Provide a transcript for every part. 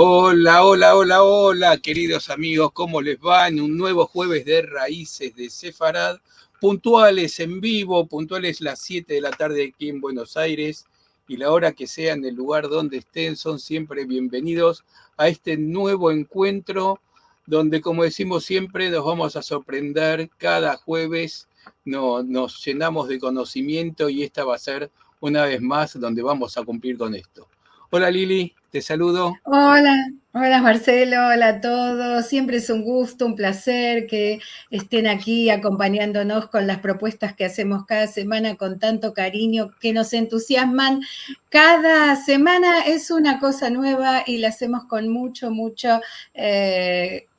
Hola, hola, hola, hola, queridos amigos, ¿cómo les va? En un nuevo jueves de Raíces de Sefarad, puntuales en vivo, puntuales las 7 de la tarde aquí en Buenos Aires, y la hora que sea en el lugar donde estén, son siempre bienvenidos a este nuevo encuentro, donde, como decimos siempre, nos vamos a sorprender cada jueves, nos llenamos de conocimiento y esta va a ser una vez más donde vamos a cumplir con esto. Hola Lili, te saludo. Hola, hola Marcelo, hola a todos. Siempre es un gusto, un placer que estén aquí acompañándonos con las propuestas que hacemos cada semana con tanto cariño, que nos entusiasman. Cada semana es una cosa nueva y la hacemos con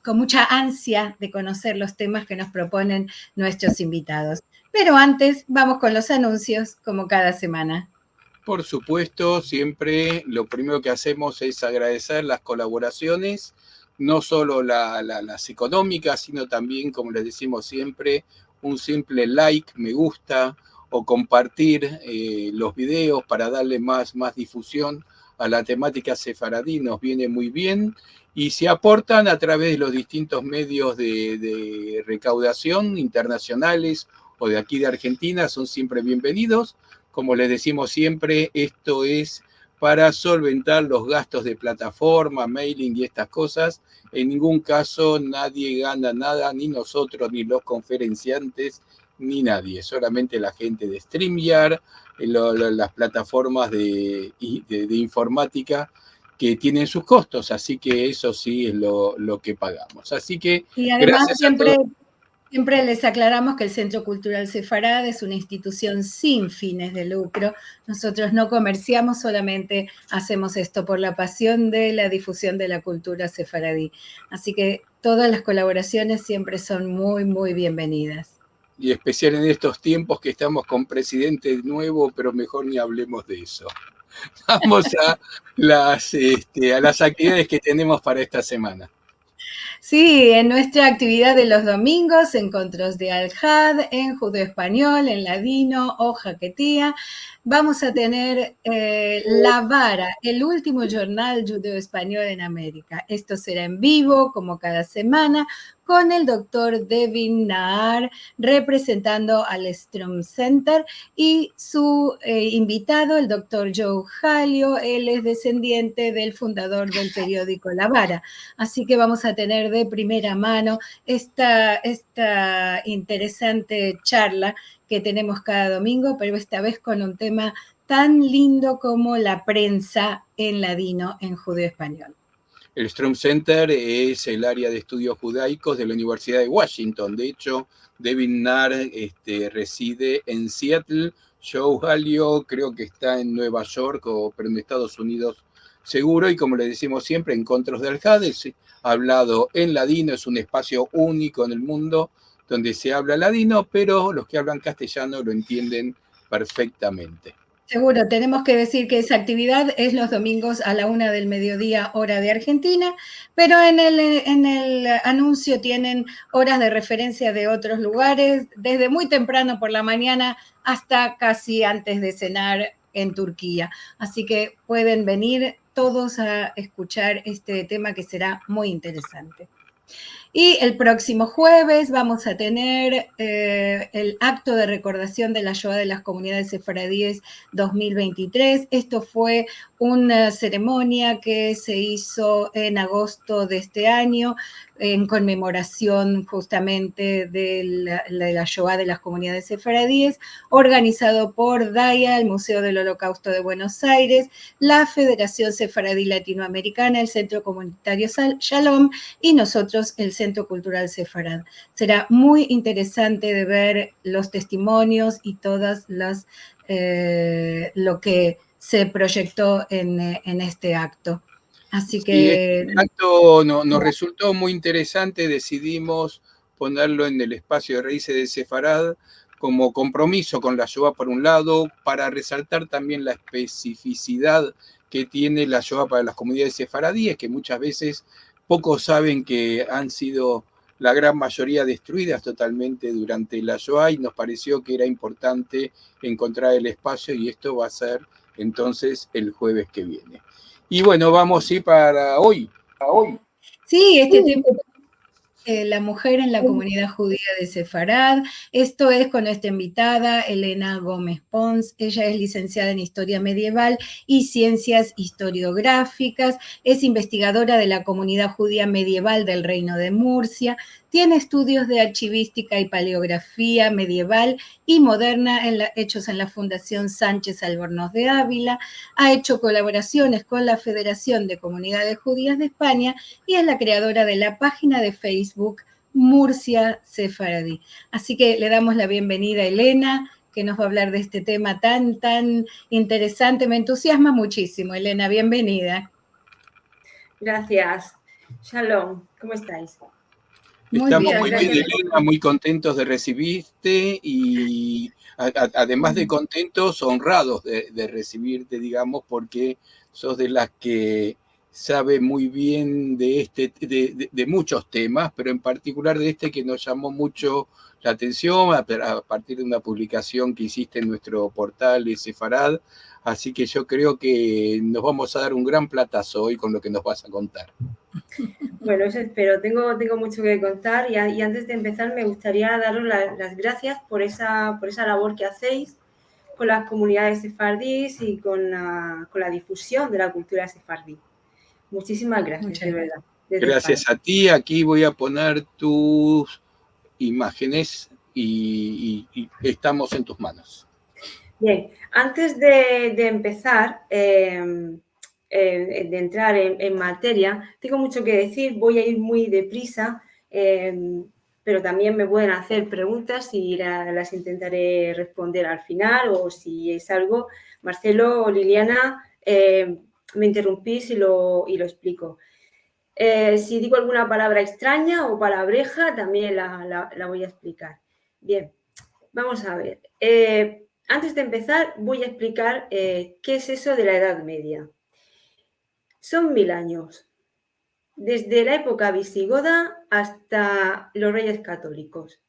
con mucha ansia de conocer los temas que nos proponen nuestros invitados. Pero antes vamos con los anuncios, como cada semana. Por supuesto, siempre lo primero que hacemos es agradecer las colaboraciones, no solo las económicas, sino también, como les decimos siempre, un simple like, me gusta o compartir los videos para darle más difusión a la temática sefaradí nos viene muy bien. Y si aportan a través de los distintos medios de recaudación internacionales o de aquí de Argentina, son siempre bienvenidos. Como les decimos siempre, esto es para solventar los gastos de plataforma, mailing y estas cosas. En ningún caso nadie gana nada, ni nosotros, ni los conferenciantes, ni nadie. Solamente la gente de StreamYard, las plataformas de informática que tienen sus costos. Así que eso sí es lo que pagamos. Así que Y además gracias a todos. siempre les aclaramos que el Centro Cultural Sefarad es una institución sin fines de lucro. Nosotros no comerciamos, solamente hacemos esto por la pasión de la difusión de la cultura sefaradí. Así que todas las colaboraciones siempre son muy bienvenidas. Y especial en estos tiempos que estamos con presidente nuevo, pero mejor ni hablemos de eso. Vamos a las actividades que tenemos para esta semana. Sí, en nuestra actividad de los domingos, encuentros de Al-Had, en judeo español, en ladino o jaquetía, vamos a tener La Vara, el último jornal judeo español en América. Esto será en vivo, como cada semana, con el doctor Devin Nahar representando al Strom Center y su invitado, el doctor Joe Jalio. Él es descendiente del fundador del periódico La Vara. Así que vamos a tener de primera mano esta interesante charla que tenemos cada domingo, pero esta vez con un tema tan lindo como la prensa en ladino en judeo español. El Strom Center es el área de estudios judaicos de la Universidad de Washington. De hecho, Devin Nahar reside en Seattle. Joe Galio creo que está en Nueva York, pero en Estados Unidos seguro. Y como le decimos siempre, Encontros de Al-Hades, hablado en ladino, es un espacio único en el mundo donde se habla ladino, pero los que hablan castellano lo entienden perfectamente. Seguro, tenemos que decir que esa actividad es los domingos a la 1 del mediodía, hora de Argentina, pero en el anuncio tienen horas de referencia de otros lugares, desde muy temprano por la mañana hasta casi antes de cenar en Turquía. Así que pueden venir todos a escuchar este tema que será muy interesante. Y el próximo jueves vamos a tener el acto de recordación de la Shoah de las comunidades sefaradíes 2023. Esto fue una ceremonia que se hizo en agosto de este año en conmemoración justamente de la Shoah de las comunidades sefaradíes, organizado por DAIA, el Museo del Holocausto de Buenos Aires, la Federación Sefaradí Latinoamericana, el Centro Comunitario Shalom y nosotros, el Centro Cultural Sefarad. Será muy interesante de ver los testimonios y todas lo que se proyectó en este acto. Así Sí, que... este acto nos resultó muy interesante, decidimos ponerlo en el espacio de Raíces de Sefarad como compromiso con la Shoah por un lado, para resaltar también la especificidad que tiene la Shoah para las comunidades sefaradíes, que muchas veces pocos saben que han sido la gran mayoría destruidas totalmente durante la Shoah, y nos pareció que era importante encontrar el espacio, y esto va a ser entonces el jueves que viene. Y bueno, vamos a ir para hoy. Sí, este tema la mujer en la comunidad judía de Sefarad. Esto es con esta invitada, Elena Gómez Pons. Ella es licenciada en Historia Medieval y Ciencias Historiográficas. Es investigadora de la comunidad judía medieval del Reino de Murcia. Tiene estudios de archivística y paleografía medieval y moderna hechos en la Fundación Sánchez Albornoz de Ávila. Ha hecho colaboraciones con la Federación de Comunidades Judías de España y es la creadora de la página de Facebook Murcia Sefaradí. Así que le damos la bienvenida a Elena, que nos va a hablar de este tema tan interesante. Me entusiasma muchísimo, Elena, bienvenida. Gracias. Shalom, ¿cómo estáis? Estamos muy bien, Elena, muy contentos de recibirte y además de contentos, honrados de recibirte, digamos, porque sos de las que sabe muy bien de muchos temas, pero en particular de este que nos llamó mucho la atención a partir de una publicación que hiciste en nuestro portal de Sefarad. Así que yo creo que nos vamos a dar un gran platazo hoy con lo que nos vas a contar. Bueno, eso espero. Tengo mucho que contar y antes de empezar me gustaría daros las gracias por esa labor que hacéis con las comunidades sefardíes y con la difusión de la cultura sefardí. Muchísimas gracias, de verdad. Gracias a ti. Aquí voy a poner tus imágenes y estamos en tus manos. Bien, antes de empezar, de entrar en materia, tengo mucho que decir, voy a ir muy deprisa, pero también me pueden hacer preguntas y las intentaré responder al final, o si es algo, Marcelo o Liliana, me interrumpís y lo explico. Si digo alguna palabra extraña o palabreja, también la voy a explicar. Bien, vamos a ver. Antes de empezar, voy a explicar qué es eso de la Edad Media. Son 1000 años, desde la época visigoda hasta los Reyes Católicos.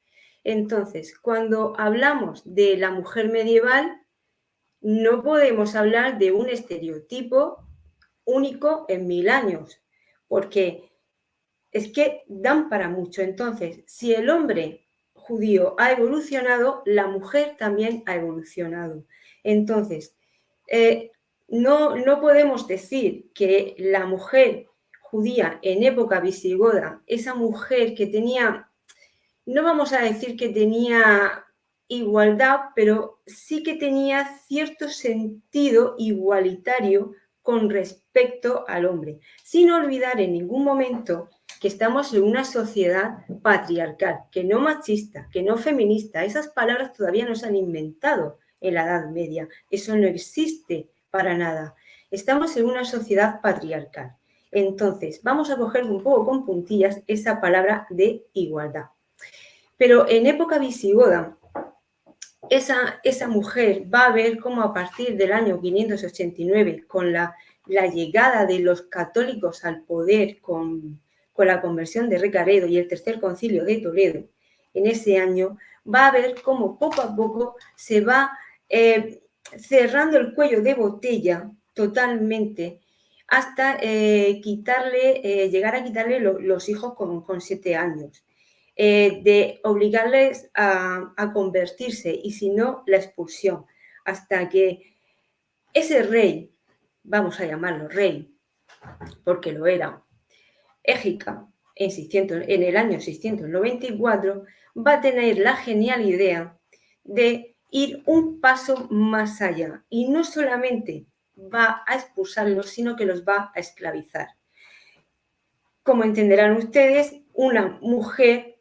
Entonces, cuando hablamos de la mujer medieval, no podemos hablar de un estereotipo único en 1000 años, porque es que dan para mucho. Entonces, si el hombre judío ha evolucionado, la mujer también ha evolucionado. Entonces, no podemos decir que la mujer judía en época visigoda, esa mujer que tenía, no vamos a decir que tenía igualdad, pero sí que tenía cierto sentido igualitario con respecto al hombre, sin olvidar en ningún momento que estamos en una sociedad patriarcal, que no machista, que no feminista. Esas palabras todavía no se han inventado en la Edad Media. Eso no existe para nada. Estamos en una sociedad patriarcal. Entonces, vamos a coger un poco con puntillas esa palabra de igualdad. Pero en época visigoda, esa mujer va a ver cómo a partir del año 589, con la llegada de los católicos al poder, con la conversión de Recaredo y el tercer concilio de Toledo, en ese año, va a ver cómo poco a poco se va cerrando el cuello de botella totalmente hasta llegar a quitarle los hijos con 7 años. De obligarles a convertirse y si no, la expulsión, hasta que ese rey, vamos a llamarlo rey, porque lo era, Égica, en el año 694, va a tener la genial idea de ir un paso más allá y no solamente va a expulsarlos, sino que los va a esclavizar. Como entenderán ustedes, una mujer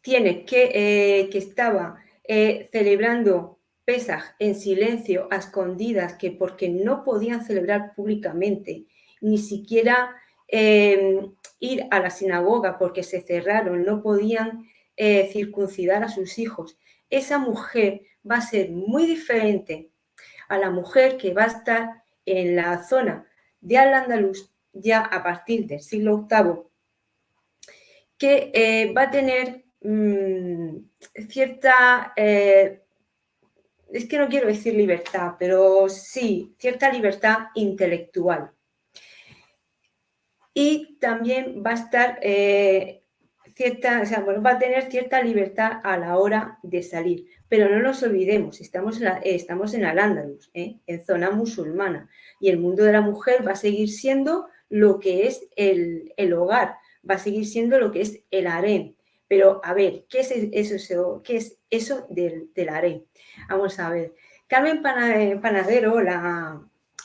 que estaba celebrando Pesaj en silencio, a escondidas, que porque no podían celebrar públicamente, ni siquiera ir a la sinagoga porque se cerraron, no podían circuncidar a sus hijos. Esa mujer va a ser muy diferente a la mujer que va a estar en la zona de Al-Ándalus ya a partir del siglo VIII, que va a tener cierta, es que no quiero decir libertad, pero sí, cierta libertad intelectual. y también va a estar va a tener cierta libertad a la hora de salir. Pero no nos olvidemos, estamos en Al-Ándalus, en zona musulmana, y el mundo de la mujer va a seguir siendo lo que es el hogar, va a seguir siendo lo que es el harén. Pero, a ver, ¿qué es eso del harén? Vamos a ver. Carmen Panadero, la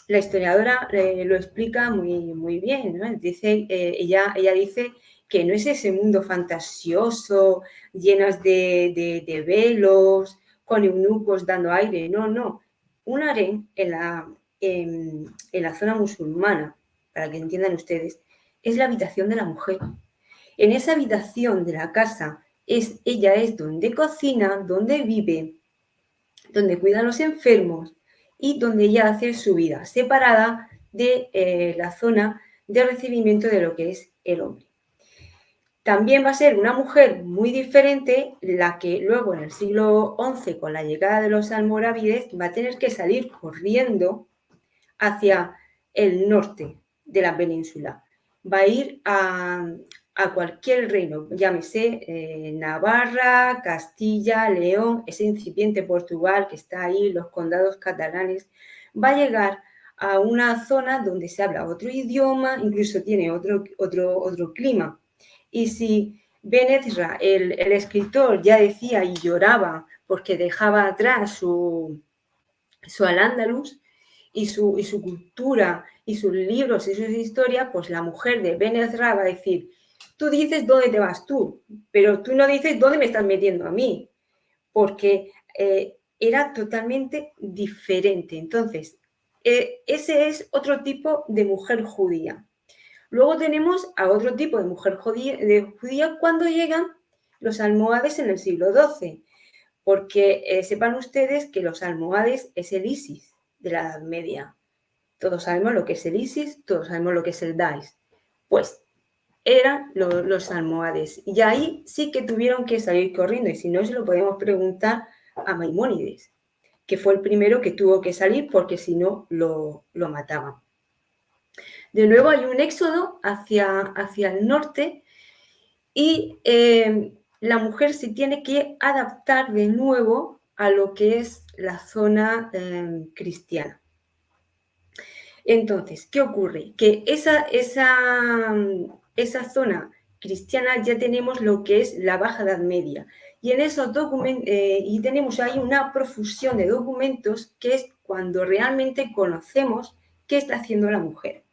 historiadora, lo explica muy bien, ¿no? Dice, ella dice que no es ese mundo fantasioso, llenos de velos, con eunucos dando aire, no. Un harén en la zona musulmana, para que entiendan ustedes, es la habitación de la mujer. En esa habitación de la casa, ella es donde cocina, donde vive, donde cuida a los enfermos y donde ella hace su vida, separada de la zona de recibimiento de lo que es el hombre. También va a ser una mujer muy diferente la que luego en el siglo XI, con la llegada de los almorávides, va a tener que salir corriendo hacia el norte de la península. Va a ir a cualquier reino, llámese Navarra, Castilla, León, ese incipiente Portugal que está ahí, los condados catalanes, va a llegar a una zona donde se habla otro idioma, incluso tiene otro clima. Y si Ben Ezra, el escritor, ya decía y lloraba porque dejaba atrás su Al-Ándalus y su cultura y sus libros y sus historias, pues la mujer de Ben Ezra va a decir, tú dices dónde te vas tú, pero tú no dices dónde me estás metiendo a mí, porque era totalmente diferente. Entonces, ese es otro tipo de mujer judía. Luego tenemos a otro tipo de mujer judía cuando llegan los almohades en el siglo XII, porque sepan ustedes que los almohades es el ISIS de la Edad Media. Todos sabemos lo que es el ISIS, todos sabemos lo que es el Daesh. Pues eran los almohades. Y ahí sí que tuvieron que salir corriendo, y si no, se lo podemos preguntar a Maimónides, que fue el primero que tuvo que salir porque si no lo mataban. De nuevo hay un éxodo hacia el norte y la mujer se tiene que adaptar de nuevo a lo que es la zona cristiana. Entonces, ¿qué ocurre? Que esa zona cristiana ya tenemos lo que es la Baja Edad Media. Y en esos documentos, y tenemos ahí una profusión de documentos que es cuando realmente conocemos qué está haciendo la mujer.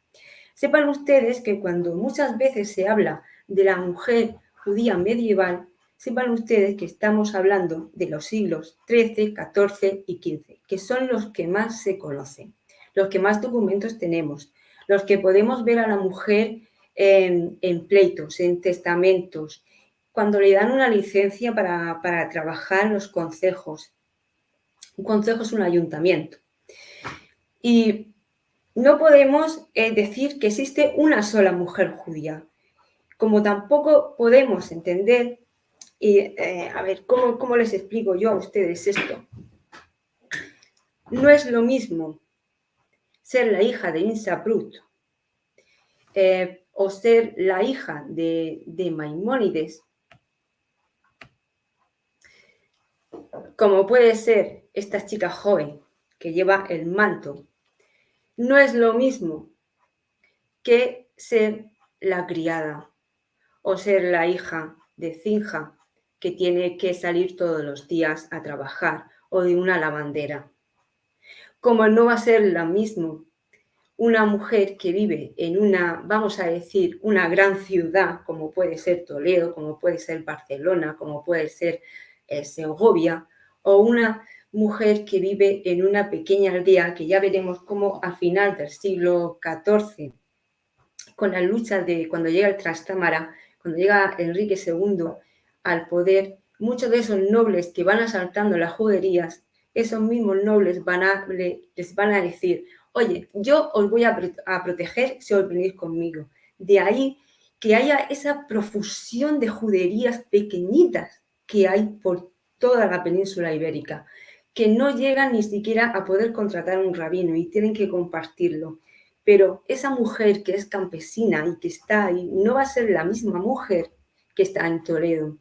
Sepan ustedes que cuando muchas veces se habla de la mujer judía medieval, sepan ustedes que estamos hablando de los siglos XIII, XIV y XV, que son los que más se conocen, los que más documentos tenemos, los que podemos ver a la mujer en pleitos, en testamentos, cuando le dan una licencia para trabajar en los concejos. Un consejo es un ayuntamiento. Y no podemos decir que existe una sola mujer judía, como tampoco podemos entender, a ver, ¿cómo les explico yo a ustedes esto? No es lo mismo ser la hija de Insa Brut o ser la hija de Maimónides, como puede ser esta chica joven que lleva el manto. No es lo mismo que ser la criada o ser la hija de Zinja que tiene que salir todos los días a trabajar o de una lavandera. Como no va a ser lo mismo una mujer que vive en una, vamos a decir, una gran ciudad, como puede ser Toledo, como puede ser Barcelona, como puede ser Segovia, o una mujer que vive en una pequeña aldea, que ya veremos cómo a final del siglo XIV, con la lucha de cuando llega el Trastámara, cuando llega Enrique II al poder, muchos de esos nobles que van asaltando las juderías, esos mismos nobles les van a decir, oye, yo os voy a proteger si os venís conmigo. De ahí que haya esa profusión de juderías pequeñitas que hay por toda la península ibérica, que no llegan ni siquiera a poder contratar un rabino y tienen que compartirlo. pero esa mujer que es campesina y que está ahí no va a ser la misma mujer que está en Toledo.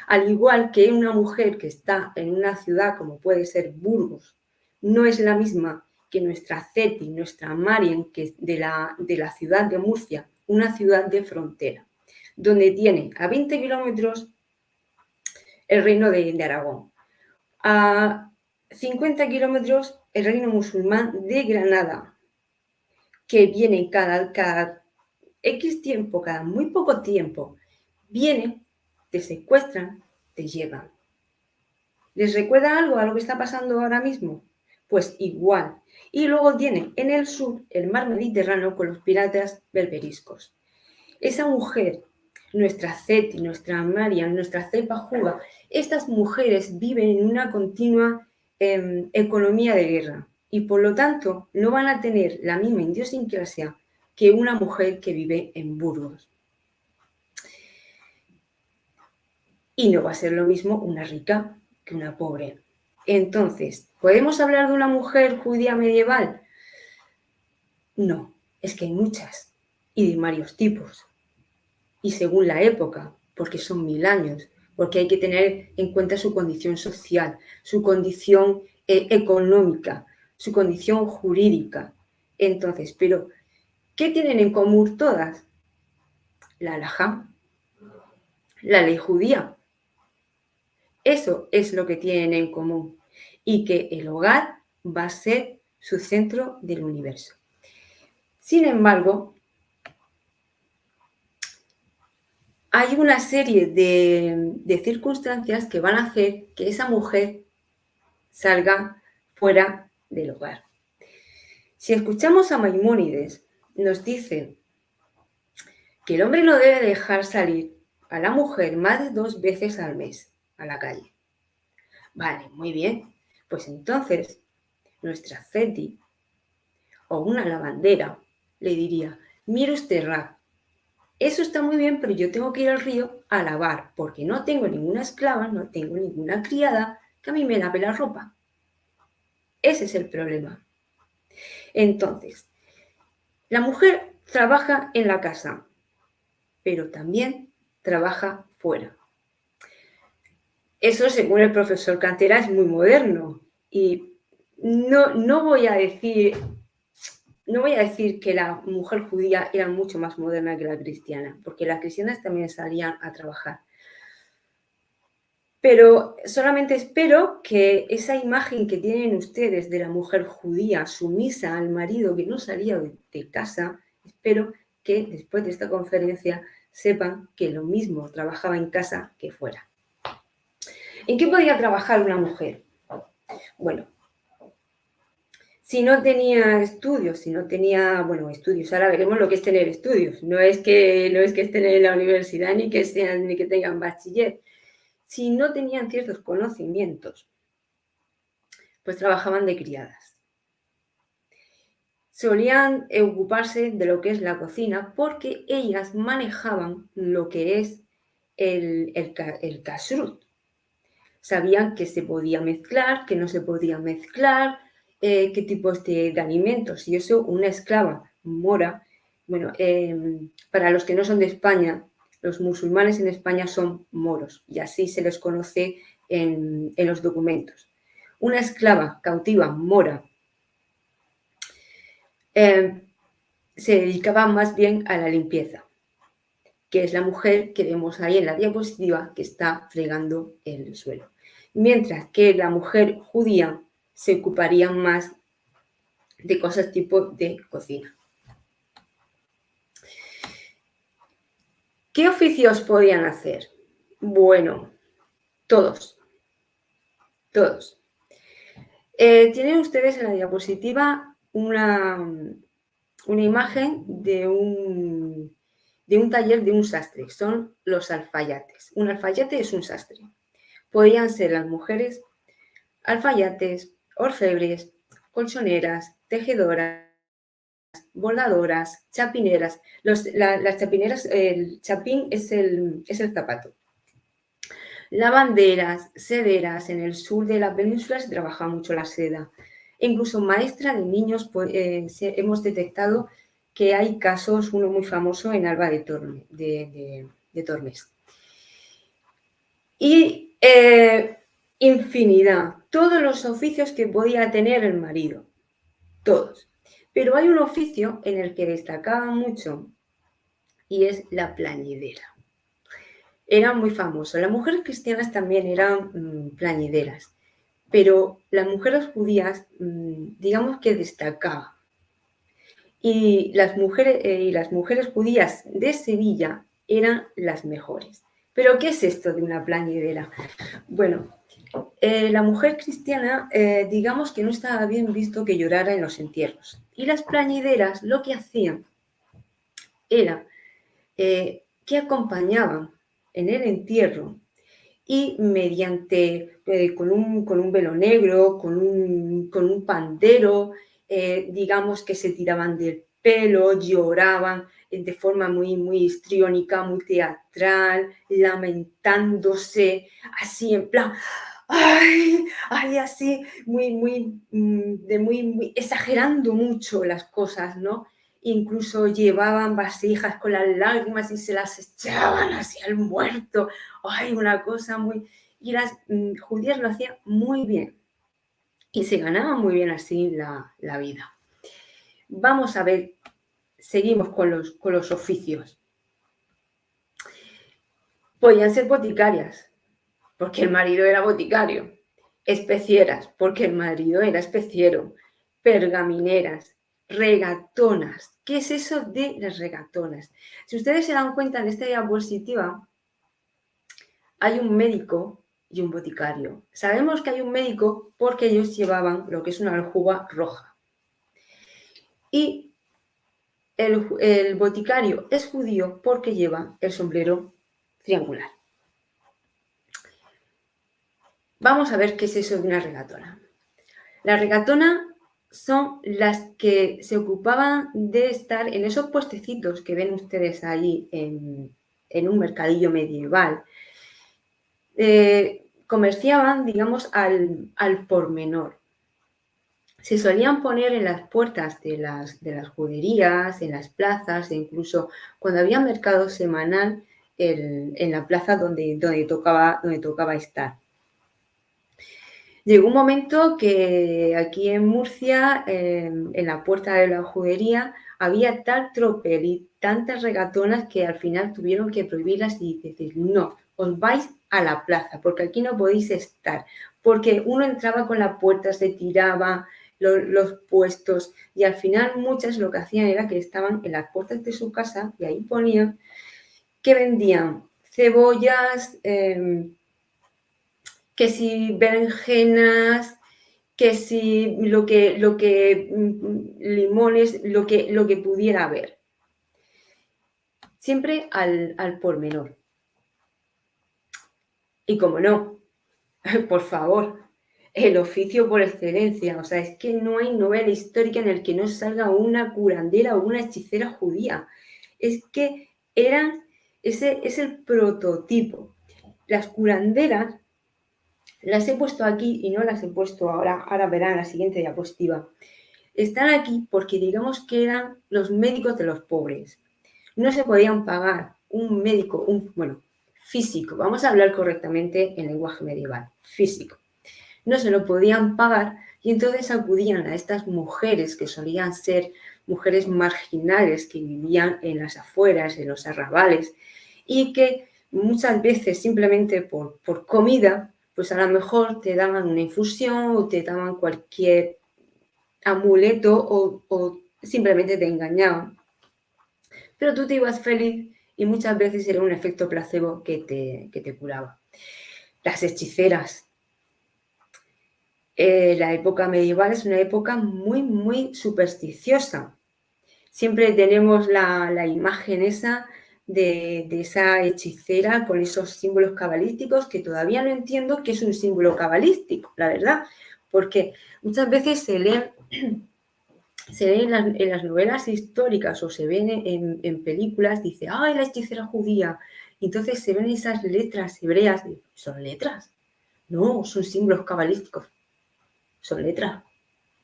Al igual que una mujer que está en una ciudad como puede ser Burgos, no es la misma que nuestra Ceti, nuestra Marian, que es de la ciudad de Murcia, una ciudad de frontera, donde tiene a 20 kilómetros el reino de Aragón, a 50 kilómetros el reino musulmán de Granada, que viene cada X tiempo, cada muy poco tiempo, viene, te secuestran, te llevan. ¿Les recuerda algo a lo que está pasando ahora mismo? Pues igual. Y luego tiene en el sur el mar Mediterráneo con los piratas berberiscos. Esa mujer, nuestra Ceti, nuestra Marian, nuestra Cepa Juga, estas mujeres viven en una continua economía de guerra y por lo tanto no van a tener la misma idiosincrasia que una mujer que vive en Burgos. Y no va a ser lo mismo una rica que una pobre. Entonces, ¿podemos hablar de una mujer judía medieval? No, es que hay muchas y de varios tipos. Y según la época, porque son 1000 años, porque hay que tener en cuenta su condición social, su condición económica, su condición jurídica. Entonces, pero, ¿qué tienen en común todas? La halajá, la ley judía. Eso es lo que tienen en común y que el hogar va a ser su centro del universo. Sin embargo, hay una serie de circunstancias que van a hacer que esa mujer salga fuera del hogar. Si escuchamos a Maimónides, nos dice que el hombre no debe dejar salir a la mujer más de 2 veces al mes a la calle. Vale, muy bien. Pues entonces, nuestra Ceti o una lavandera le diría, mire usted, Rab, eso está muy bien, pero yo tengo que ir al río a lavar, porque no tengo ninguna esclava, no tengo ninguna criada que a mí me lave la ropa. Ese es el problema. Entonces, la mujer trabaja en la casa, pero también trabaja fuera. Eso, según el profesor Cantera, es muy moderno y no voy a decir que la mujer judía era mucho más moderna que la cristiana, porque las cristianas también salían a trabajar. Pero solamente espero que esa imagen que tienen ustedes de la mujer judía sumisa al marido que no salía de casa, espero que después de esta conferencia sepan que lo mismo trabajaba en casa que fuera. ¿En qué podía trabajar una mujer? Bueno, si no tenía estudios, estudios, ahora veremos lo que es tener estudios. No es que estén en la universidad ni que tengan bachiller. Si no tenían ciertos conocimientos, pues trabajaban de criadas. Solían ocuparse de lo que es la cocina porque ellas manejaban lo que es el kashrut. Sabían que se podía mezclar, que no se podía mezclar, qué tipos de alimentos. Y eso una esclava mora, para los que no son de España, los musulmanes en España son moros y así se les conoce en los documentos. Una esclava cautiva mora se dedicaba más bien a la limpieza, que es la mujer que vemos ahí en la diapositiva que está fregando el suelo. Mientras que la mujer judía se ocuparía más de cosas tipo de cocina. ¿Qué oficios podían hacer? Bueno, todos. Tienen ustedes en la diapositiva una imagen de un taller de un sastre. Son los alfayates. Un alfayate es un sastre. Podían ser las mujeres alfayates, orfebres, colchoneras, tejedoras, bordadoras, chapineras. Las chapineras, el chapín es el zapato. Lavanderas, sederas. En el sur de la península se trabaja mucho la seda. E incluso maestra de niños hemos detectado que hay casos, uno muy famoso en Alba de Tormes. Y infinidad, todos los oficios que podía tener el marido, todos. Pero hay un oficio en el que destacaba mucho y es la plañidera. Era muy famoso. Las mujeres cristianas también eran plañideras, pero las mujeres judías, digamos que destacaban. Y las mujeres judías de Sevilla eran las mejores. ¿Pero qué es esto de una plañidera? Bueno, la mujer cristiana, digamos que no estaba bien visto que llorara en los entierros. Y las plañideras lo que hacían era que acompañaban en el entierro y mediante, con un velo negro, con un pandero, digamos que se tiraban del pelo, lloraban de forma muy, muy histriónica, muy teatral, lamentándose, así en plan, ay, ay, así, muy, exagerando mucho las cosas, ¿no? Incluso llevaban vasijas con las lágrimas y se las echaban hacia el muerto. Ay, una cosa muy... Y las judías lo hacían muy bien. Y se ganaban muy bien así la vida. Vamos a ver, seguimos con los oficios. Podían ser boticarias, porque el marido era boticario. Especieras, porque el marido era especiero. Pergamineras, regatonas. ¿Qué es eso de las regatonas? Si ustedes se dan cuenta en esta diapositiva, hay un médico y un boticario. Sabemos que hay un médico porque ellos llevaban lo que es una aljuba roja. Y el boticario es judío porque lleva el sombrero triangular. Vamos a ver qué es eso de una regatona. La regatona son las que se ocupaban de estar en esos puestecitos que ven ustedes ahí en un mercadillo medieval. Comerciaban, digamos, al por menor. Se solían poner en las puertas de las juderías, en las plazas, e incluso cuando había mercado semanal en la plaza donde tocaba estar. Llegó un momento que aquí en Murcia, en la puerta de la judería, había tal tropel y tantas regatonas que al final tuvieron que prohibirlas y decir, no, os vais a la plaza, porque aquí no podéis estar. Porque uno entraba con la puerta, se tiraba los puestos y al final muchas lo que hacían era que estaban en las puertas de su casa y ahí ponían que vendían cebollas, que si berenjenas, que si limones, lo que pudiera haber. Siempre al por menor. Y como no, por favor, el oficio por excelencia. O sea, es que no hay novela histórica en el que no salga una curandera o una hechicera judía. Es que ese es el prototipo. Las curanderas las he puesto aquí y no las he puesto ahora verán en la siguiente diapositiva. Están aquí porque digamos que eran los médicos de los pobres. No se podían pagar un médico, físico, vamos a hablar correctamente en lenguaje medieval, físico. No se lo podían pagar y entonces acudían a estas mujeres que solían ser mujeres marginales que vivían en las afueras, en los arrabales y que muchas veces simplemente por comida, pues a lo mejor te daban una infusión o te daban cualquier amuleto o simplemente te engañaban. Pero tú te ibas feliz y muchas veces era un efecto placebo que te curaba. Las hechiceras. La época medieval es una época muy, muy supersticiosa. Siempre tenemos la imagen esa de esa hechicera con esos símbolos cabalísticos que todavía no entiendo qué es un símbolo cabalístico, la verdad, porque muchas veces se leen en las novelas históricas o se ven en películas, dice, ¡ay, la hechicera judía! Y entonces se ven esas letras hebreas, ¿son letras? No, son símbolos cabalísticos, son letras.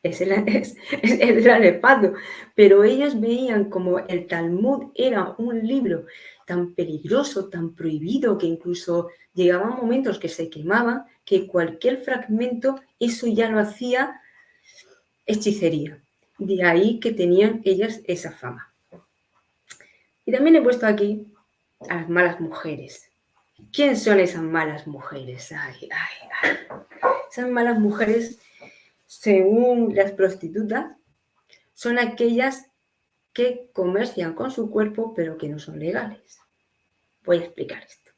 es el alefato, pero ellos veían como el Talmud era un libro tan peligroso, tan prohibido, que incluso llegaban momentos que se quemaba, que cualquier fragmento, eso ya lo hacía hechicería. De ahí que tenían ellas esa fama. Y también he puesto aquí a las malas mujeres. ¿Quién son esas malas mujeres? Ay, ay, ay. Esas malas mujeres, según las prostitutas, son aquellas que comercian con su cuerpo pero que no son legales. Voy a explicar esto.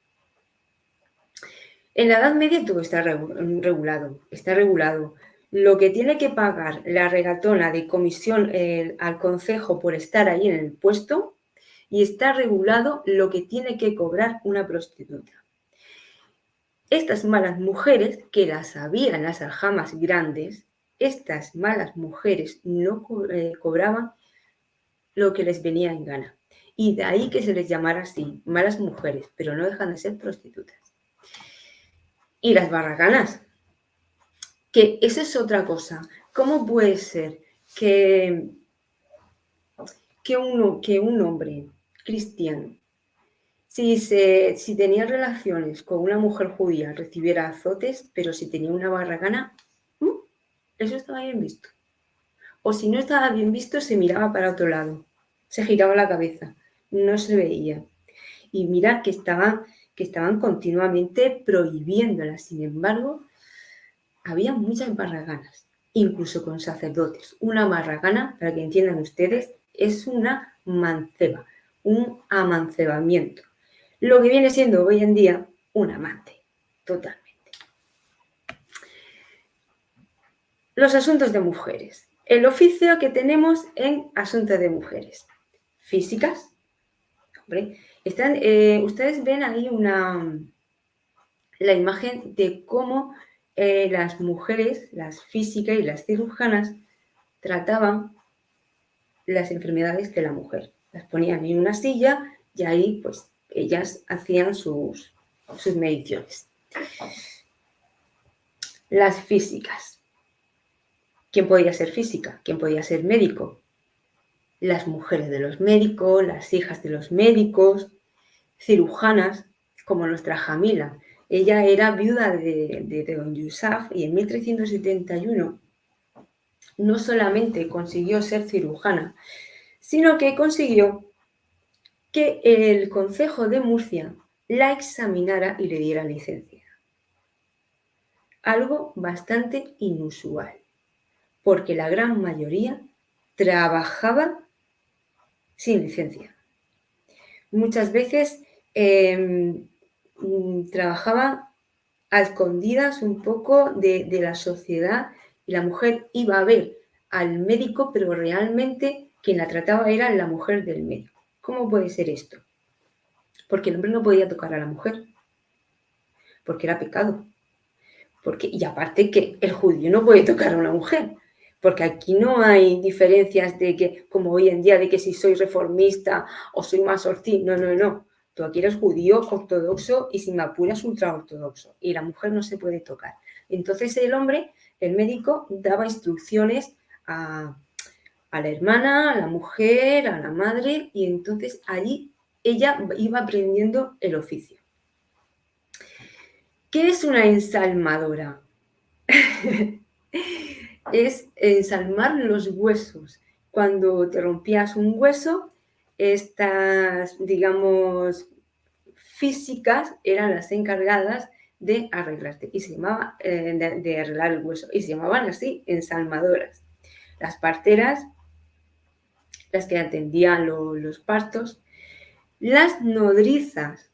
En la Edad Media todo está regulado, está regulado. Lo que tiene que pagar la regatona de comisión al concejo por estar ahí en el puesto, y está regulado lo que tiene que cobrar una prostituta. Estas malas mujeres, que las había en las aljamas grandes, estas malas mujeres no cobraban lo que les venía en gana. Y de ahí que se les llamara así, malas mujeres, pero no dejan de ser prostitutas. Y las barraganas, que esa es otra cosa. ¿Cómo puede ser que un hombre cristiano, si tenía relaciones con una mujer judía, recibiera azotes, pero si tenía una barragana, eso estaba bien visto? O si no estaba bien visto, se miraba para otro lado, se giraba la cabeza, no se veía. Y mira que estaban continuamente prohibiéndolas. Sin embargo, había muchas barraganas, incluso con sacerdotes. Una barragana, para que entiendan ustedes, es una manceba, un amancebamiento. Lo que viene siendo hoy en día un amante, totalmente. Los asuntos de mujeres. El oficio que tenemos en asuntos de mujeres. Físicas. Hombre, ustedes ven ahí la imagen de cómo las mujeres, las físicas y las cirujanas, trataban las enfermedades de la mujer. Las ponían en una silla y ahí pues ellas hacían sus mediciones. Las físicas. ¿Quién podía ser física? ¿Quién podía ser médico? Las mujeres de los médicos, las hijas de los médicos, cirujanas, como nuestra Jamila. Ella era viuda de don Yusaf y en 1371 no solamente consiguió ser cirujana, sino que consiguió que el Concejo de Murcia la examinara y le diera licencia. Algo bastante inusual, porque la gran mayoría trabajaba sin licencia. Muchas veces trabajaba a escondidas un poco de la sociedad, y la mujer iba a ver al médico, pero realmente quien la trataba era la mujer del médico. ¿Cómo puede ser esto? Porque el hombre no podía tocar a la mujer, porque era pecado. Y aparte que el judío no puede tocar a una mujer, porque aquí no hay diferencias de que, como hoy en día, de que si soy reformista o soy masorcí. No. Tú aquí eres judío ortodoxo y si me apuras ultraortodoxo, y la mujer no se puede tocar. Entonces el hombre, el médico, daba instrucciones a la hermana, a la mujer, a la madre, y entonces allí ella iba aprendiendo el oficio. ¿Qué es una ensalmadora? Es ensalmar los huesos. Cuando te rompías un hueso, estas, digamos, físicas eran las encargadas de arreglarte y se llamaba de arreglar el hueso, y se llamaban así ensalmadoras. Las parteras, las que atendían los partos. Las nodrizas,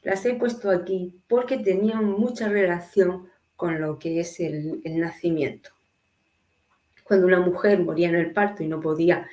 las he puesto aquí porque tenían mucha relación con lo que es el nacimiento. Cuando una mujer moría en el parto y no podía,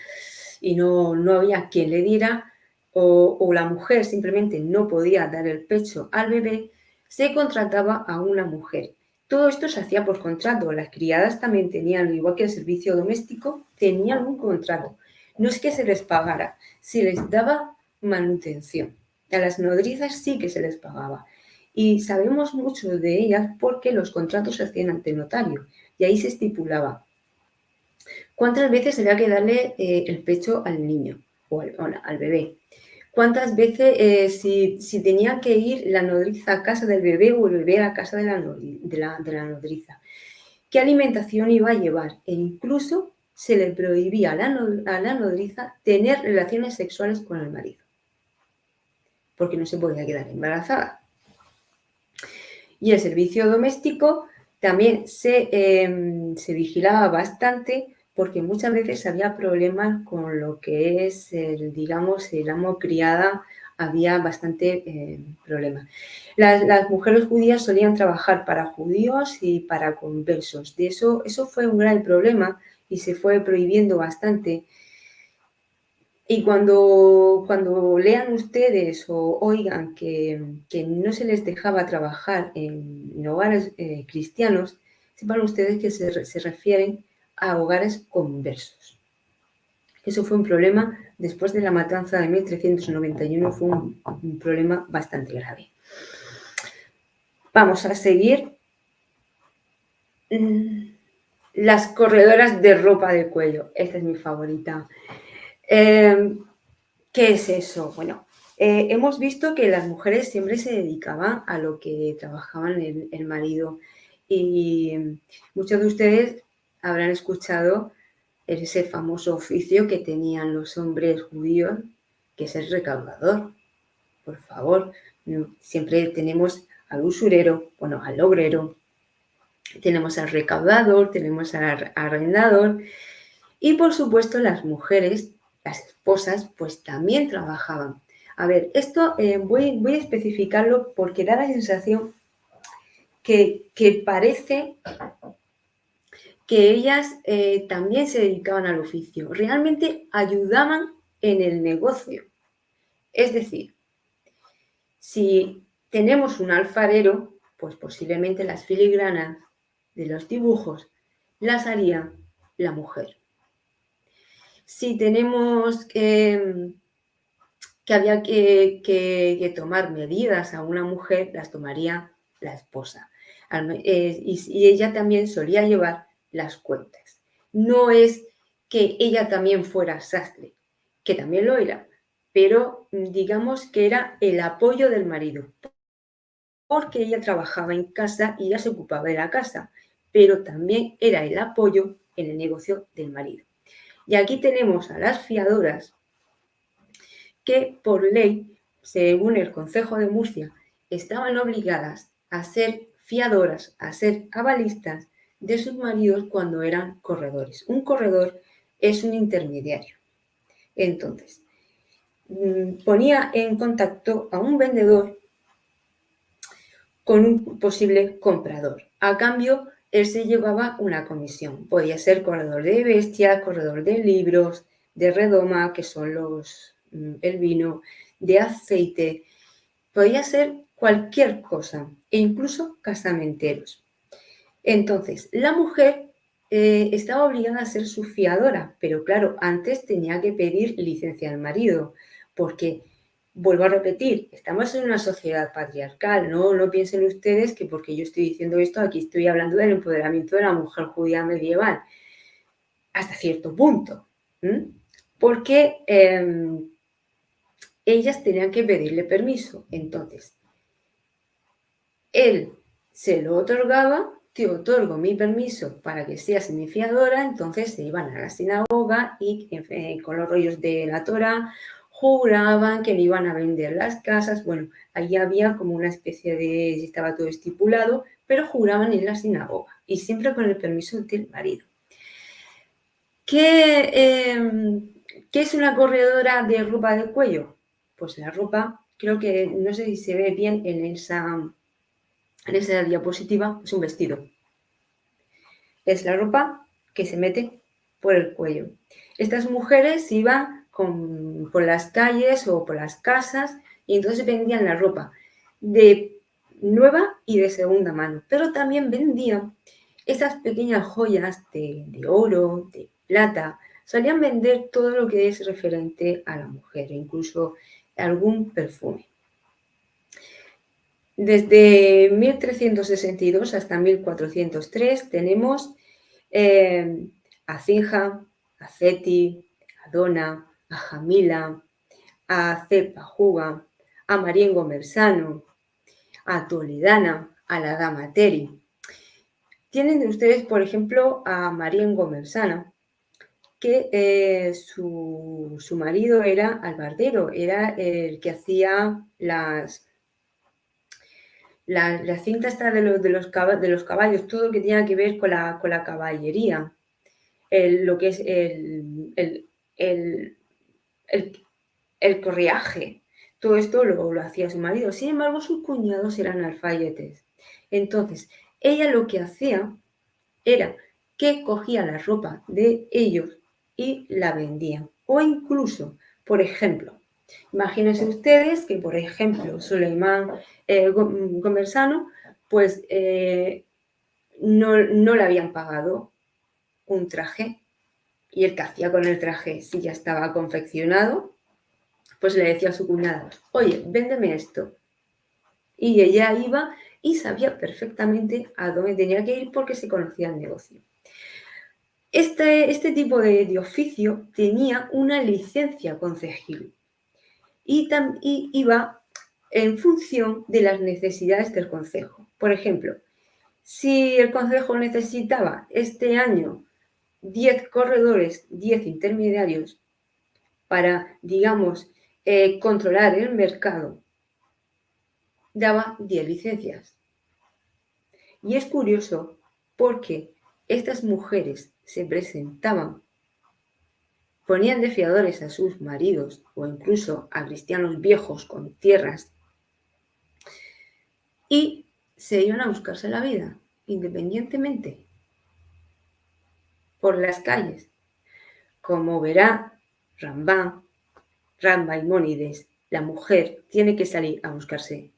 y no había quien le diera, o la mujer simplemente no podía dar el pecho al bebé, se contrataba a una mujer. Todo esto se hacía por contrato. Las criadas también tenían, igual que el servicio doméstico, tenían un contrato. No es que se les pagara, se les daba manutención. A las nodrizas sí que se les pagaba. Y sabemos mucho de ellas porque los contratos se hacían ante notario y ahí se estipulaba ¿Cuántas veces había que darle el pecho al niño o al bebé? ¿Cuántas veces si tenía que ir la nodriza a casa del bebé o el bebé a casa de la nodriza? ¿Qué alimentación iba a llevar? E incluso se le prohibía a la nodriza tener relaciones sexuales con el marido, porque no se podía quedar embarazada. Y el servicio doméstico también se vigilaba bastante, porque muchas veces había problemas con lo que es, digamos, el amo criada, había bastante problemas. Las mujeres judías solían trabajar para judíos y para conversos. Eso fue un gran problema y se fue prohibiendo bastante. Y cuando lean ustedes o oigan que no se les dejaba trabajar en hogares cristianos, sepan ustedes que se refieren a hogares conversos. Eso fue un problema, después de la matanza de 1391, fue un problema bastante grave. Vamos a seguir. Las corredoras de ropa de cuello. Esta es mi favorita. ¿Qué es eso? Bueno, hemos visto que las mujeres siempre se dedicaban a lo que trabajaban el marido, y muchos de ustedes habrán escuchado ese famoso oficio que tenían los hombres judíos, que es el recaudador. Por favor, siempre tenemos al usurero, bueno, al obrero, tenemos al recaudador, tenemos al arrendador, y por supuesto las mujeres, las esposas, pues también trabajaban. A ver, esto voy a especificarlo porque da la sensación que parece que ellas también se dedicaban al oficio. Realmente ayudaban en el negocio. Es decir, si tenemos un alfarero, pues posiblemente las filigranas de los dibujos las haría la mujer. Si tenemos que había que tomar medidas a una mujer, las tomaría la esposa. Y ella también solía llevar las cuentas. No es que ella también fuera sastre, que también lo era, pero digamos que era el apoyo del marido, porque ella trabajaba en casa y ella se ocupaba de la casa, pero también era el apoyo en el negocio del marido. Y aquí tenemos a las fiadoras, que por ley, según el Concejo de Murcia, estaban obligadas a ser fiadoras, a ser avalistas de sus maridos cuando eran corredores. Un corredor es un intermediario. Entonces, ponía en contacto a un vendedor con un posible comprador. A cambio, él se llevaba una comisión. Podía ser corredor de bestias, corredor de libros, de redoma, que son el vino, de aceite. Podía ser cualquier cosa, e incluso casamenteros. Entonces, la mujer estaba obligada a ser su fiadora, pero claro, antes tenía que pedir licencia al marido, porque, vuelvo a repetir, estamos en una sociedad patriarcal, no piensen ustedes que porque yo estoy diciendo esto, aquí estoy hablando del empoderamiento de la mujer judía medieval, hasta cierto punto, porque ellas tenían que pedirle permiso. Entonces, él se lo otorgaba: te otorgo mi permiso para que seas mi fiadora. Entonces se iban a la sinagoga y con los rollos de la Torá juraban que le iban a vender las casas. Bueno, ahí había como una especie de, estaba todo estipulado, pero juraban en la sinagoga y siempre con el permiso del marido. ¿Qué es una corredora de ropa de cuello? Pues la ropa, creo que, no sé si se ve bien en esa diapositiva, es un vestido. Es la ropa que se mete por el cuello. Estas mujeres iban por las calles o por las casas y entonces vendían la ropa de nueva y de segunda mano, pero también vendían esas pequeñas joyas de oro, de plata. Solían vender todo lo que es referente a la mujer, incluso algún perfume. Desde 1362 hasta 1403 tenemos a Zinja, a Zeti, a Dona, a Jamila, a Cepa Juga, a Mariengo Mersano, a Toledana, a la Dama Teri. Tienen ustedes, por ejemplo, a Mariengo Mersana, que su marido era albardero, era el que hacía la cinta esta de los caballos, todo lo que tenía que ver con la caballería, lo que es el correaje. Todo esto lo hacía su marido. Sin embargo, sus cuñados eran alfayetes. Entonces, ella lo que hacía era que cogía la ropa de ellos y la vendía. O incluso, por ejemplo, imagínense ustedes que, por ejemplo, Suleimán Gomersano, pues no le habían pagado un traje. Y el que hacía con el traje, si ya estaba confeccionado, pues le decía a su cuñada, oye, véndeme esto. Y ella iba y sabía perfectamente a dónde tenía que ir porque se conocía el negocio. Este tipo de oficio tenía una licencia concejil y iba en función de las necesidades del concejo. Por ejemplo, si el concejo necesitaba este año 10 corredores, 10 intermediarios para, digamos, controlar el mercado, daba 10 licencias. Y es curioso porque estas mujeres se presentaban, ponían de fiadores a sus maridos o incluso a cristianos viejos con tierras y se iban a buscarse la vida independientemente por las calles. Como verá Rambam Maimónides, la mujer tiene que salir a buscarse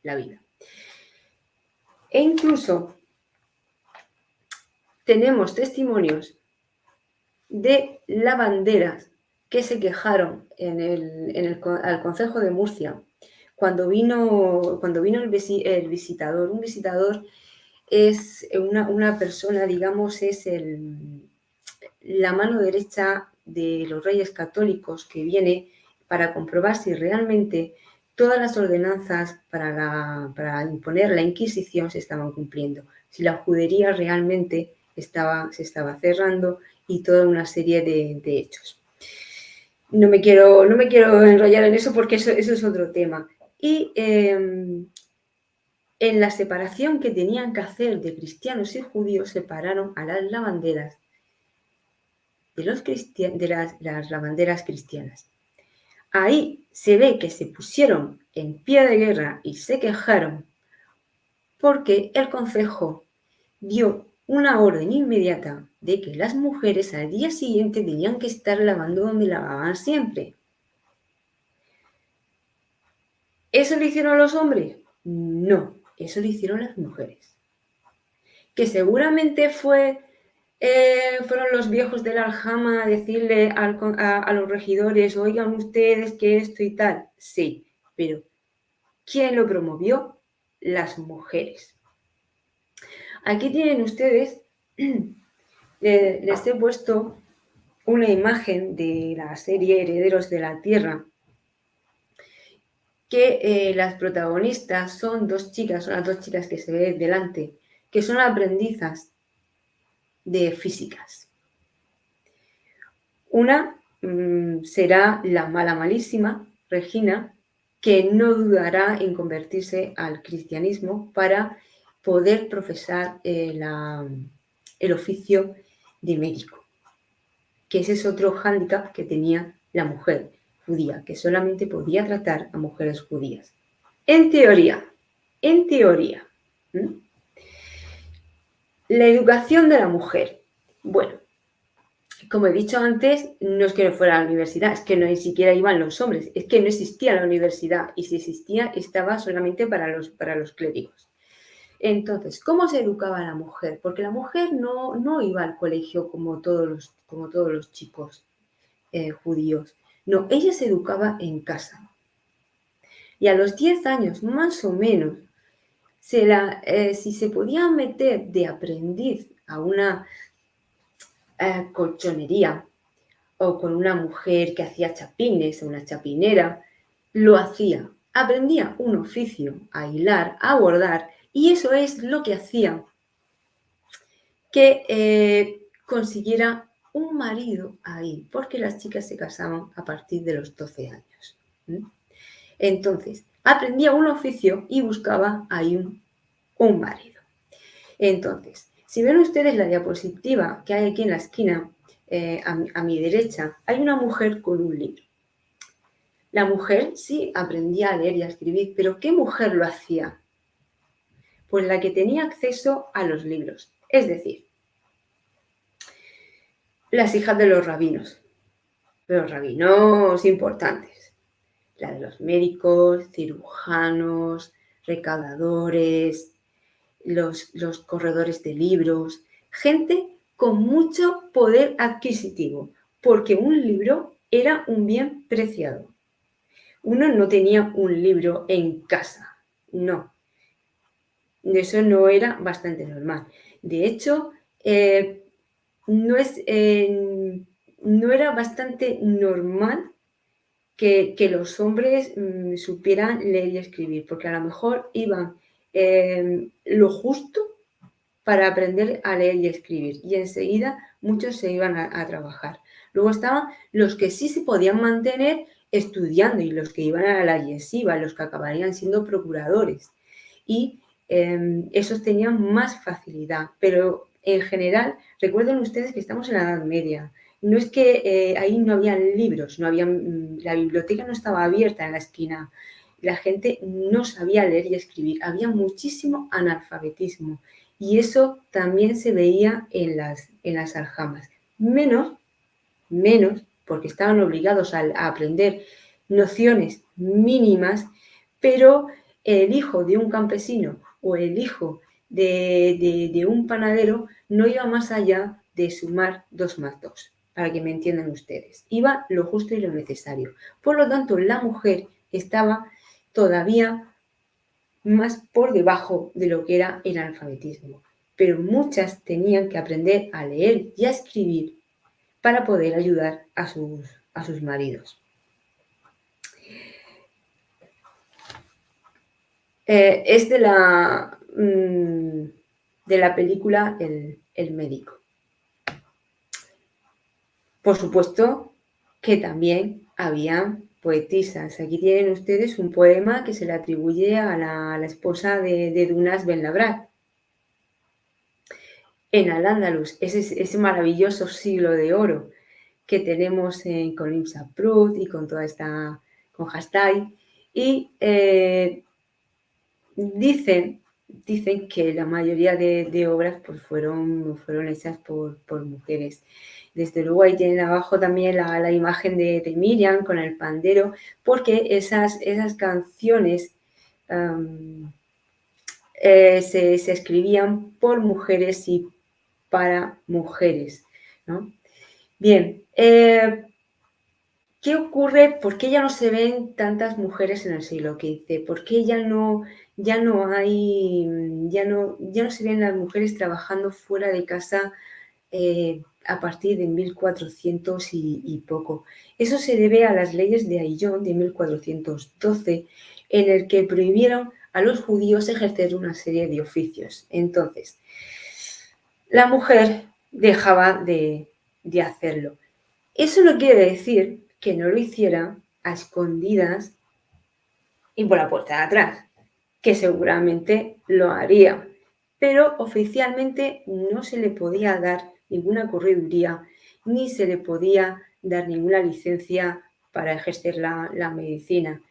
la vida. E incluso tenemos testimonios de lavanderas que se quejaron al Concejo de Murcia cuando vino el visitador. Un visitador es una persona, digamos, es la mano derecha de los reyes católicos que viene para comprobar si realmente todas las ordenanzas para imponer la Inquisición se estaban cumpliendo, si la judería realmente se estaba cerrando y toda una serie de hechos. No me quiero enrollar en eso porque eso es otro tema. Y en la separación que tenían que hacer de cristianos y judíos, separaron a las lavanderas de las lavanderas cristianas. Ahí se ve que se pusieron en pie de guerra y se quejaron porque el concejo dio una orden inmediata de que las mujeres al día siguiente tenían que estar lavando donde lavaban siempre. ¿Eso lo hicieron los hombres? No, eso lo hicieron las mujeres. Que seguramente fueron los viejos de la aljama a decirle a los regidores, oigan ustedes que esto y tal. Sí, pero ¿quién lo promovió? Las mujeres. Aquí tienen ustedes, les he puesto una imagen de la serie Herederos de la Tierra, que las protagonistas son las dos chicas que se ven delante, que son aprendizas de físicas. Una será la malísima, Regina, que no dudará en convertirse al cristianismo para poder profesar el oficio de médico, que ese es otro hándicap que tenía la mujer judía, que solamente podía tratar a mujeres judías. En teoría. La educación de la mujer. Bueno, como he dicho antes, no es que no fuera a la universidad, es que no ni siquiera iban los hombres, es que no existía la universidad y si existía estaba solamente para los clérigos. Entonces, ¿cómo se educaba a la mujer? Porque la mujer no iba al colegio como todos los chicos judíos. No, ella se educaba en casa. Y a los 10 años, más o menos, si se podía meter de aprendiz a colchonería o con una mujer que hacía chapines o una chapinera, lo hacía. Aprendía un oficio, a hilar, a bordar, y eso es lo que hacía que consiguiera un marido ahí, porque las chicas se casaban a partir de los 12 años. Entonces, aprendía un oficio y buscaba ahí un marido. Entonces, si ven ustedes la diapositiva que hay aquí en la esquina, a mi derecha, hay una mujer con un libro. La mujer sí aprendía a leer y a escribir, pero ¿qué mujer lo hacía? Pues la que tenía acceso a los libros, es decir, las hijas de los rabinos importantes, la de los médicos, cirujanos, recaudadores, los corredores de libros, gente con mucho poder adquisitivo, porque un libro era un bien preciado. Uno no tenía un libro en casa, no. Eso no era bastante normal. De hecho, no era bastante normal que los hombres supieran leer y escribir, porque a lo mejor iban lo justo para aprender a leer y escribir, y enseguida muchos se iban a trabajar. Luego estaban los que sí se podían mantener estudiando y los que iban a la yeshiva, los que acabarían siendo procuradores, y esos tenían más facilidad, pero en general, recuerden ustedes que estamos en la Edad Media. No es que ahí no habían libros, la biblioteca no estaba abierta en la esquina, la gente no sabía leer y escribir, había muchísimo analfabetismo y eso también se veía en las aljamas. Menos, porque estaban obligados a aprender nociones mínimas, pero el hijo de un campesino o el hijo de un panadero no iba más allá de sumar 2 más 2, para que me entiendan ustedes. Iba lo justo y lo necesario. Por lo tanto, la mujer estaba todavía más por debajo de lo que era el analfabetismo, pero muchas tenían que aprender a leer y a escribir para poder ayudar a sus maridos. Es de la película El médico. Por supuesto que también había poetisas. Aquí tienen ustedes un poema que se le atribuye a la esposa de Dunas Ben Labrat. En Al-Ándalus, ese maravilloso siglo de oro que tenemos con Imsa Prut y con con Hastay. Y dicen que la mayoría de obras pues, fueron hechas por mujeres. Desde luego ahí tienen abajo también la imagen de Miriam con el pandero, porque esas canciones se escribían por mujeres y para mujeres, ¿no? Bien, ¿qué ocurre? ¿Por qué ya no se ven tantas mujeres en el siglo XV? ¿Por qué ya no se ven las mujeres trabajando fuera de casa a partir de 1400 y poco? Eso se debe a las leyes de Ayllón de 1412, en el que prohibieron a los judíos ejercer una serie de oficios. Entonces, la mujer dejaba de hacerlo. Eso no quiere decir que no lo hiciera a escondidas y por la puerta de atrás, que seguramente lo haría, pero oficialmente no se le podía dar ninguna correduría ni se le podía dar ninguna licencia para ejercer la medicina.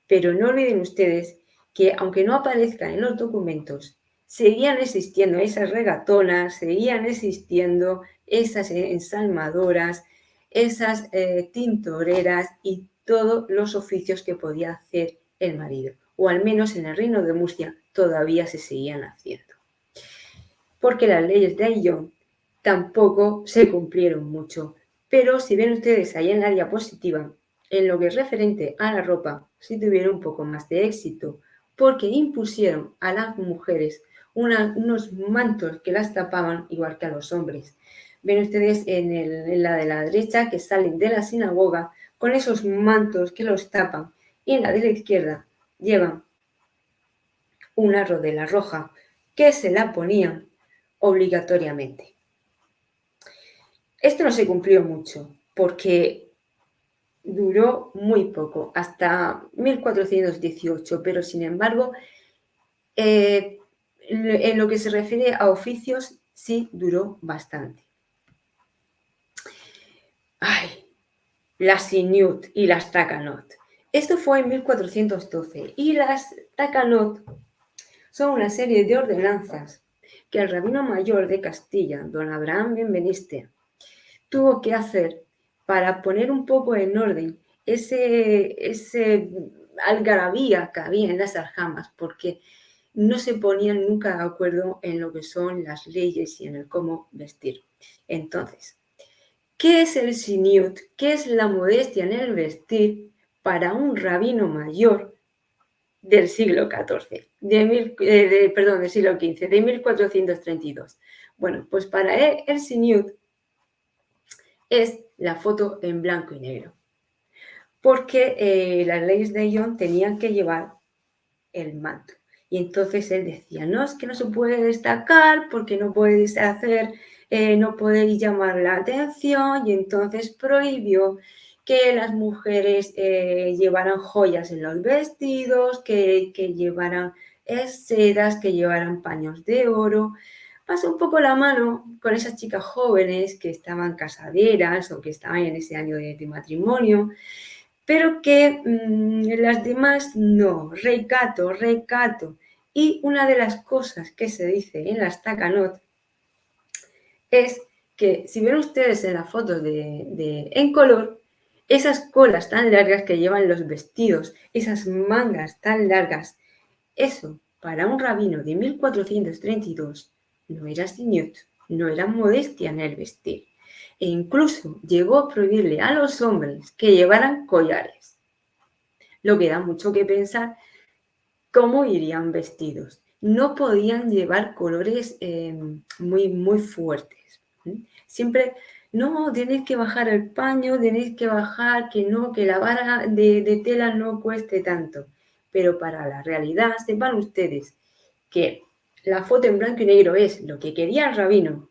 Pero no olviden ustedes que aunque no aparezcan en los documentos, seguían existiendo esas regatonas, seguían existiendo esas ensalmadoras, esas tintoreras y todos los oficios que podía hacer el marido, o al menos en el Reino de Murcia todavía se seguían haciendo. Porque las leyes de Ayllón tampoco se cumplieron mucho, pero si ven ustedes ahí en la diapositiva, en lo que es referente a la ropa, sí tuvieron un poco más de éxito, porque impusieron a las mujeres unos mantos que las tapaban igual que a los hombres. Ven ustedes en la de la derecha que salen de la sinagoga con esos mantos que los tapan, y en la de la izquierda llevan una rodela roja que se la ponían obligatoriamente. Esto no se cumplió mucho porque duró muy poco, hasta 1418, pero sin embargo, en lo que se refiere a oficios, sí duró bastante. Ay, las Siniut y las Takanot. Esto fue en 1412 y las Takanot son una serie de ordenanzas que el rabino mayor de Castilla, don Abraham Benveniste, tuvo que hacer para poner un poco en orden ese algarabía que había en las aljamas, porque no se ponían nunca de acuerdo en lo que son las leyes y en el cómo vestir. Entonces, ¿qué es el siniut? ¿Qué es la modestia en el vestir para un rabino mayor del siglo XIV? Del siglo XV, de 1432. Bueno, pues para él el siniut es la foto en blanco y negro, porque las leyes de Ion tenían que llevar el manto. Y entonces él decía, no, es que no se puede destacar porque no podéis hacer, no podéis llamar la atención, y entonces prohibió que las mujeres llevaran joyas en los vestidos, que llevaran sedas, que llevaran paños de oro. Pasó un poco la mano con esas chicas jóvenes que estaban casaderas o que estaban en ese año de matrimonio, pero que las demás no, recato. Y una de las cosas que se dice en las Takanot es que, si ven ustedes en las fotos en color, esas colas tan largas que llevan los vestidos, esas mangas tan largas, eso para un rabino de 1432 no era siniut, no era modestia en el vestir. E incluso llegó a prohibirle a los hombres que llevaran collares, lo que da mucho que pensar cómo irían vestidos. No podían llevar colores muy fuertes. Siempre, no, tenéis que bajar el paño, tenéis que bajar, que no, que la vara de tela no cueste tanto. Pero para la realidad, sepan ustedes que la foto en blanco y negro es lo que quería el rabino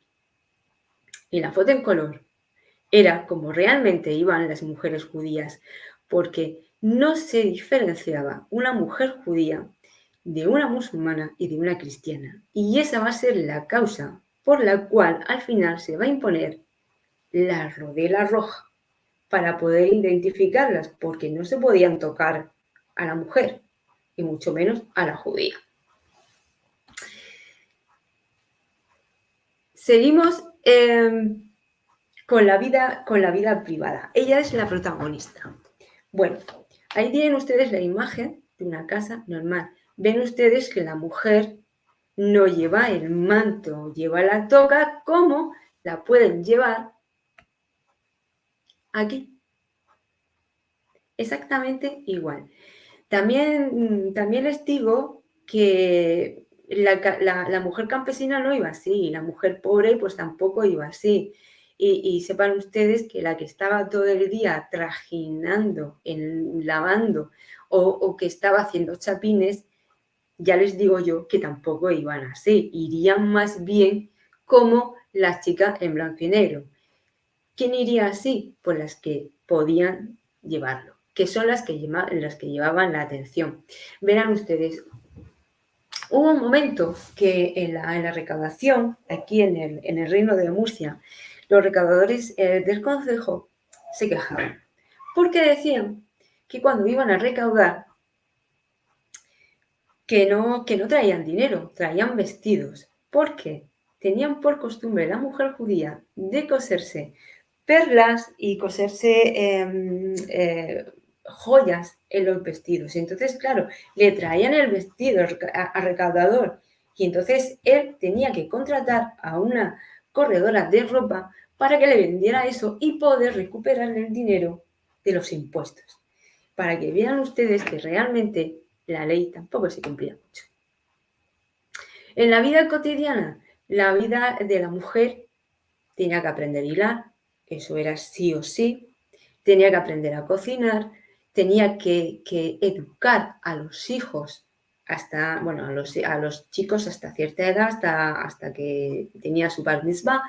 y la foto en color era como realmente iban las mujeres judías, porque no se diferenciaba una mujer judía de una musulmana y de una cristiana. Y esa va a ser la causa por la cual al final se va a imponer la rodela roja para poder identificarlas, porque no se podían tocar a la mujer y mucho menos a la judía. Seguimos con la vida privada. Ella es la protagonista. Bueno, ahí tienen ustedes la imagen de una casa normal. Ven ustedes que la mujer no lleva el manto, lleva la toga como la pueden llevar aquí. Exactamente igual. También les digo que la mujer campesina no iba así, la mujer pobre pues tampoco iba así. Y sepan ustedes que la que estaba todo el día trajinando, lavando o que estaba haciendo chapines, ya les digo yo que tampoco iban así, irían más bien como las chicas en blanco y negro. ¿Quién iría así? Pues las que podían llevarlo, que son las que llevaban la atención. Verán ustedes, hubo un momento que en la recaudación, aquí en el Reino de Murcia, los recaudadores del concejo se quejaban, porque decían que cuando iban a recaudar, que no traían dinero, traían vestidos, porque tenían por costumbre la mujer judía de coserse perlas y coserse joyas en los vestidos. Y entonces, claro, le traían el vestido al recaudador y entonces él tenía que contratar a una corredora de ropa para que le vendiera eso y poder recuperar el dinero de los impuestos. Para que vean ustedes que realmente la ley tampoco se cumplía mucho. En la vida cotidiana, la vida de la mujer tenía que aprender a hilar, eso era sí o sí, tenía que aprender a cocinar, tenía que educar a los hijos hasta, bueno, a los chicos hasta cierta edad, hasta que tenía su bar mitzvah,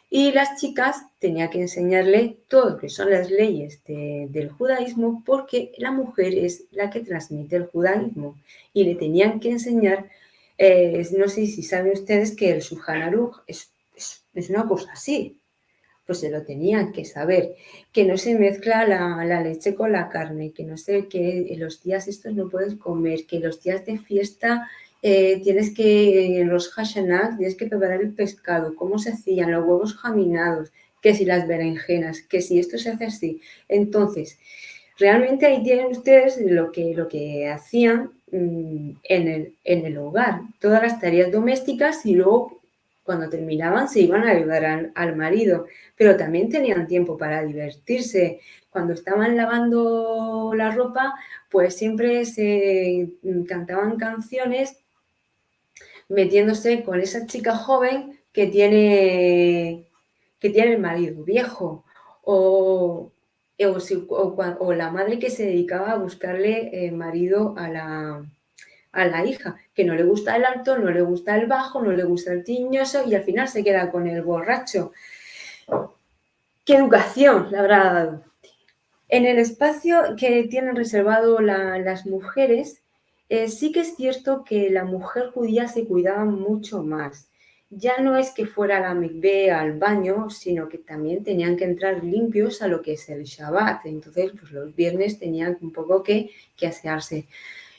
y las chicas tenía que enseñarle todo lo que son las leyes del judaísmo, porque la mujer es la que transmite el judaísmo y le tenían que enseñar, no sé si saben ustedes que el Shulchan Aruch es una cosa así, pues se lo tenían que saber, que no se mezcla la leche con la carne, que no sé, que los días estos no puedes comer, que los días de fiesta tienes que, en los Hashanah, tienes que preparar el pescado, cómo se hacían, los huevos jaminados, que si las berenjenas, que si esto se hace así. Entonces, realmente ahí tienen ustedes lo que hacían en el hogar, todas las tareas domésticas y luego cuando terminaban se iban a ayudar al marido, pero también tenían tiempo para divertirse. Cuando estaban lavando la ropa, pues siempre se cantaban canciones metiéndose con esa chica joven que tiene el marido viejo o la madre que se dedicaba a buscarle marido a la hija, que no le gusta el alto, no le gusta el bajo, no le gusta el tiñoso y al final se queda con el borracho. ¿Qué educación le habrá dado? En el espacio que tienen reservado las mujeres, sí que es cierto que la mujer judía se cuidaba mucho más. Ya no es que fuera a la mikvé, al baño, sino que también tenían que entrar limpios a lo que es el Shabbat. Entonces, pues los viernes tenían un poco que asearse.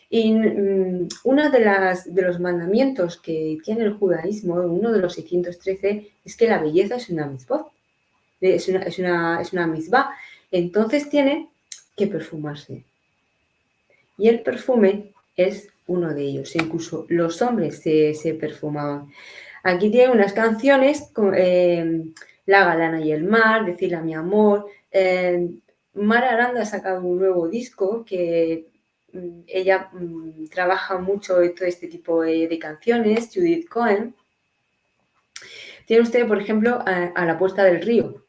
Y uno de los mandamientos que tiene el judaísmo, uno de los 613, es que la belleza es una mitzvah, es una mitzvah. Entonces tiene que perfumarse. Y el perfume es uno de ellos. Incluso los hombres se perfumaban. Aquí tiene unas canciones, La galana y el mar, Decirle a mi amor. Mara Aranda ha sacado un nuevo disco que ella trabaja mucho en todo este tipo de canciones, Judith Cohen. Tiene usted, por ejemplo, a La puesta del río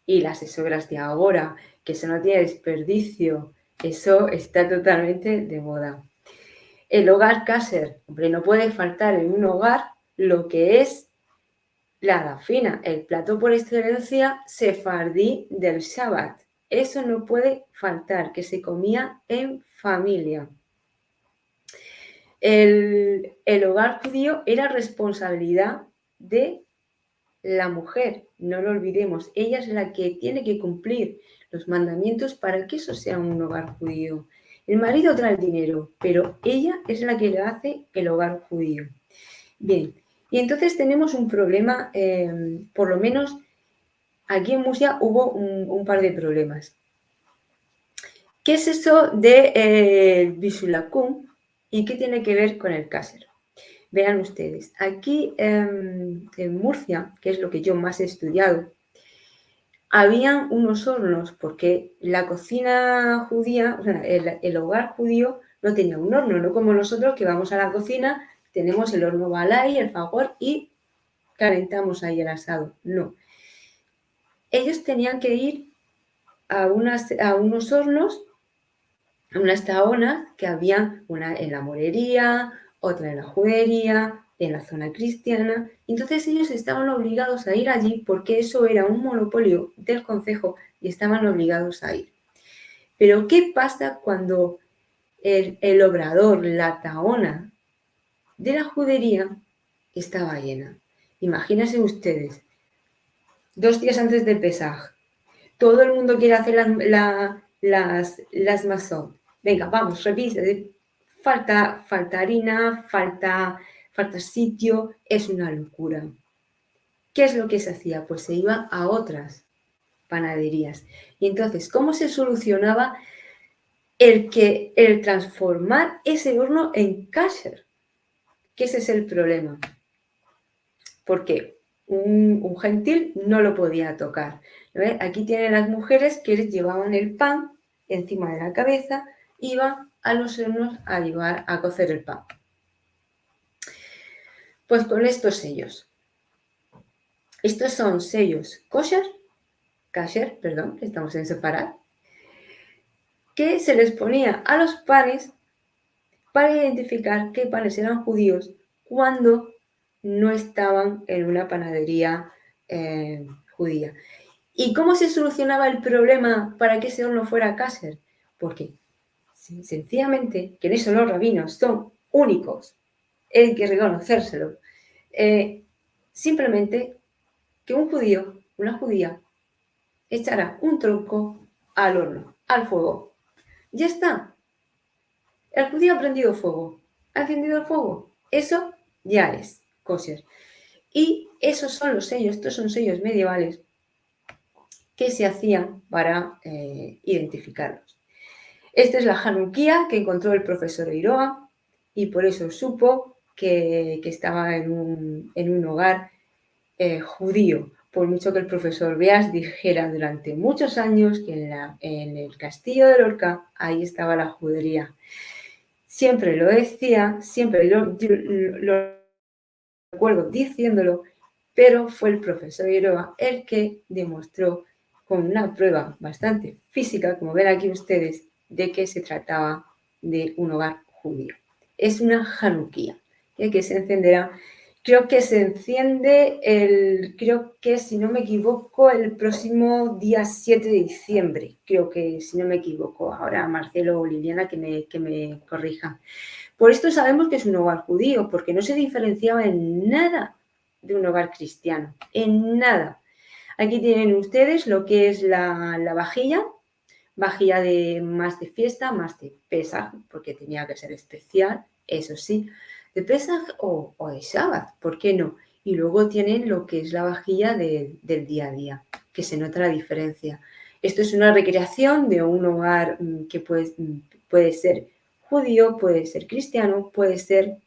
y Las esogras de ahora, que eso no tiene desperdicio, eso está totalmente de moda. El hogar kasher, hombre, no puede faltar en un hogar lo que es la dafina, el plato por excelencia sefardí del Shabbat. Eso no puede faltar, que se comía en familia. El hogar judío era responsabilidad de la mujer, no lo olvidemos. Ella es la que tiene que cumplir los mandamientos para que eso sea un hogar judío. El marido trae el dinero, pero ella es la que le hace el hogar judío. Bien, y entonces tenemos un problema, por lo menos aquí en Murcia hubo un par de problemas. ¿Qué es eso de Bishulakum y qué tiene que ver con el kasher? Vean ustedes, aquí en Murcia, que es lo que yo más he estudiado, habían unos hornos porque la cocina judía, o sea, el hogar judío no tenía un horno, no como nosotros que vamos a la cocina, tenemos el horno balay, el fagor y calentamos ahí el asado. No. Ellos tenían que ir a unos hornos, a unas taonas que había una en la morería, otra en la judería, en la zona cristiana. Entonces ellos estaban obligados a ir allí porque eso era un monopolio del concejo y estaban obligados a ir. Pero ¿qué pasa cuando el obrador, la taona de la judería estaba llena? Imagínense ustedes, 2 días antes de Pesaj, todo el mundo quiere hacer las masón. Venga, vamos, revise. Falta harina, falta sitio, es una locura. ¿Qué es lo que se hacía? Pues se iba a otras panaderías. Y entonces, ¿cómo se solucionaba el transformar ese horno en kasher? Que ese es el problema. Porque un gentil no lo podía tocar. ¿Ves? Aquí tienen las mujeres que les llevaban el pan encima de la cabeza, iban a los hornos a llevar a cocer el pan. Pues con estos sellos. Estos son sellos kasher, perdón, estamos en separado, que se les ponía a los panes para identificar qué panes eran judíos cuando no estaban en una panadería judía. ¿Y cómo se solucionaba el problema para que ese horno fuera kasher? Porque sencillamente, que en eso los rabinos son únicos, hay que reconocérselo, simplemente que un judío, una judía, echará un tronco al horno, al fuego. Ya está. El judío ha prendido fuego, ha encendido el fuego. Eso ya es kosher. Y esos son los sellos, estos son sellos medievales que se hacían para identificarlos. Esta es la Hanukkah que encontró el profesor Eiroa y por eso supo que estaba en un hogar judío, por mucho que el profesor Beas dijera durante muchos años que en el castillo de Lorca ahí estaba la judería. Siempre lo decía, siempre lo recuerdo diciéndolo, pero fue el profesor Eiroa el que demostró con una prueba bastante física, como ven aquí ustedes, de que se trataba de un hogar judío. Es una Hanukkah, que se encenderá. Creo que se enciende creo que si no me equivoco, el próximo día 7 de diciembre. Creo que si no me equivoco. Ahora Marcelo o Liliana que me corrijan. Por esto sabemos que es un hogar judío, porque no se diferenciaba en nada de un hogar cristiano. En nada. Aquí tienen ustedes lo que es la vajilla más de fiesta, más de Pesaj, porque tenía que ser especial, eso sí, de Pesaj o de Shabbat, ¿por qué no? Y luego tienen lo que es la vajilla del día a día, que se nota la diferencia. Esto es una recreación de un hogar que puede ser judío, puede ser cristiano, puede ser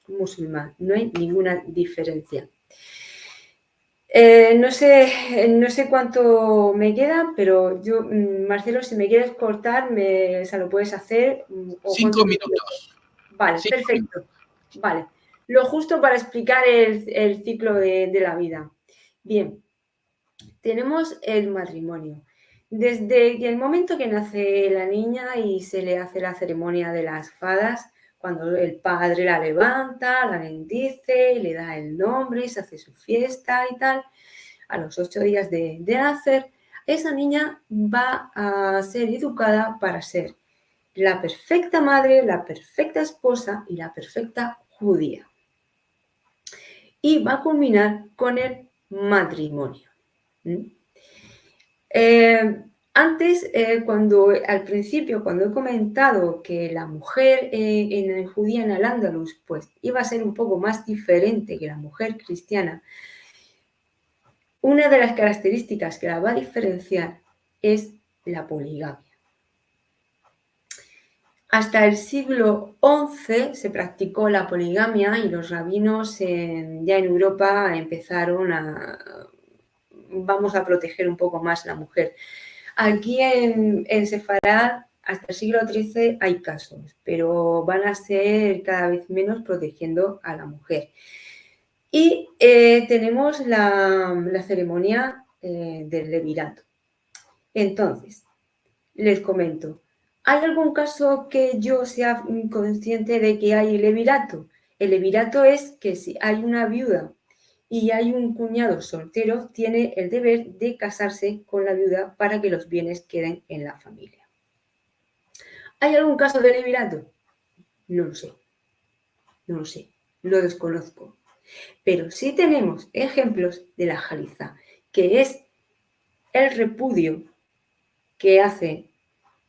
musulmán, no hay ninguna diferencia. No sé cuánto me queda, pero yo, Marcelo, si me quieres cortar, lo puedes hacer. 5 minutos. Vale, 5 perfecto. minutos. Vale. Lo justo para explicar el ciclo de la vida. Bien, tenemos el matrimonio. Desde el momento que nace la niña y se le hace la ceremonia de las fadas, cuando el padre la levanta, la bendice, le da el nombre, se hace su fiesta y tal, a los 8 días de nacer, esa niña va a ser educada para ser la perfecta madre, la perfecta esposa y la perfecta judía. Y va a culminar con el matrimonio. Antes, al principio, cuando he comentado que la mujer judía en Al-Ándalus pues, iba a ser un poco más diferente que la mujer cristiana, una de las características que la va a diferenciar es la poligamia. Hasta el siglo XI se practicó la poligamia y los rabinos ya en Europa empezaron vamos a proteger un poco más a la mujer. Aquí en Sefarad, hasta el siglo XIII hay casos, pero van a ser cada vez menos protegiendo a la mujer. Y tenemos la ceremonia del levirato. Entonces, les comento, ¿hay algún caso que yo sea consciente de que hay levirato? El levirato es que si hay una viuda y hay un cuñado soltero, tiene el deber de casarse con la viuda para que los bienes queden en la familia. ¿Hay algún caso de levirato? No lo sé. No lo sé. Lo desconozco. Pero sí tenemos ejemplos de la jaliza, que es el repudio que hace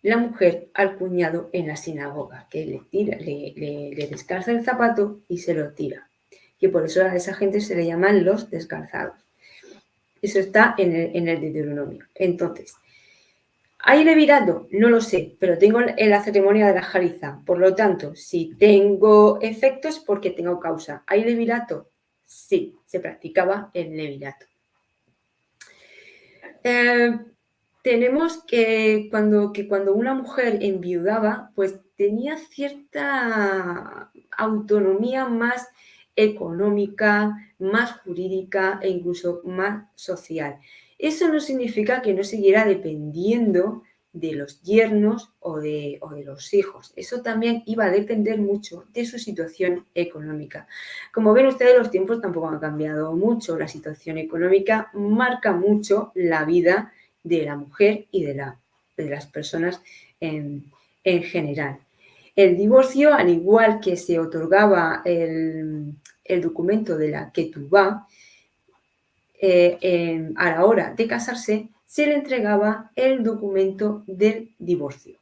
la mujer al cuñado en la sinagoga, que le descalza el zapato y se lo tira. Que por eso a esa gente se le llaman los descalzados. Eso está en el Deuteronomio. Entonces, ¿hay levirato? No lo sé, pero tengo en la ceremonia de la jaliza. Por lo tanto, si tengo efectos, porque tengo causa. ¿Hay levirato? Sí, se practicaba el levirato. Tenemos que cuando una mujer enviudaba, pues tenía cierta autonomía más económica, más jurídica e incluso más social. Eso no significa que no siguiera dependiendo de los yernos o de los hijos. Eso también iba a depender mucho de su situación económica. Como ven ustedes, los tiempos tampoco han cambiado mucho. La situación económica marca mucho la vida de la mujer y de las personas en general. El divorcio, al igual que se otorgaba el documento de la ketubá, a la hora de casarse, se le entregaba el documento del divorcio.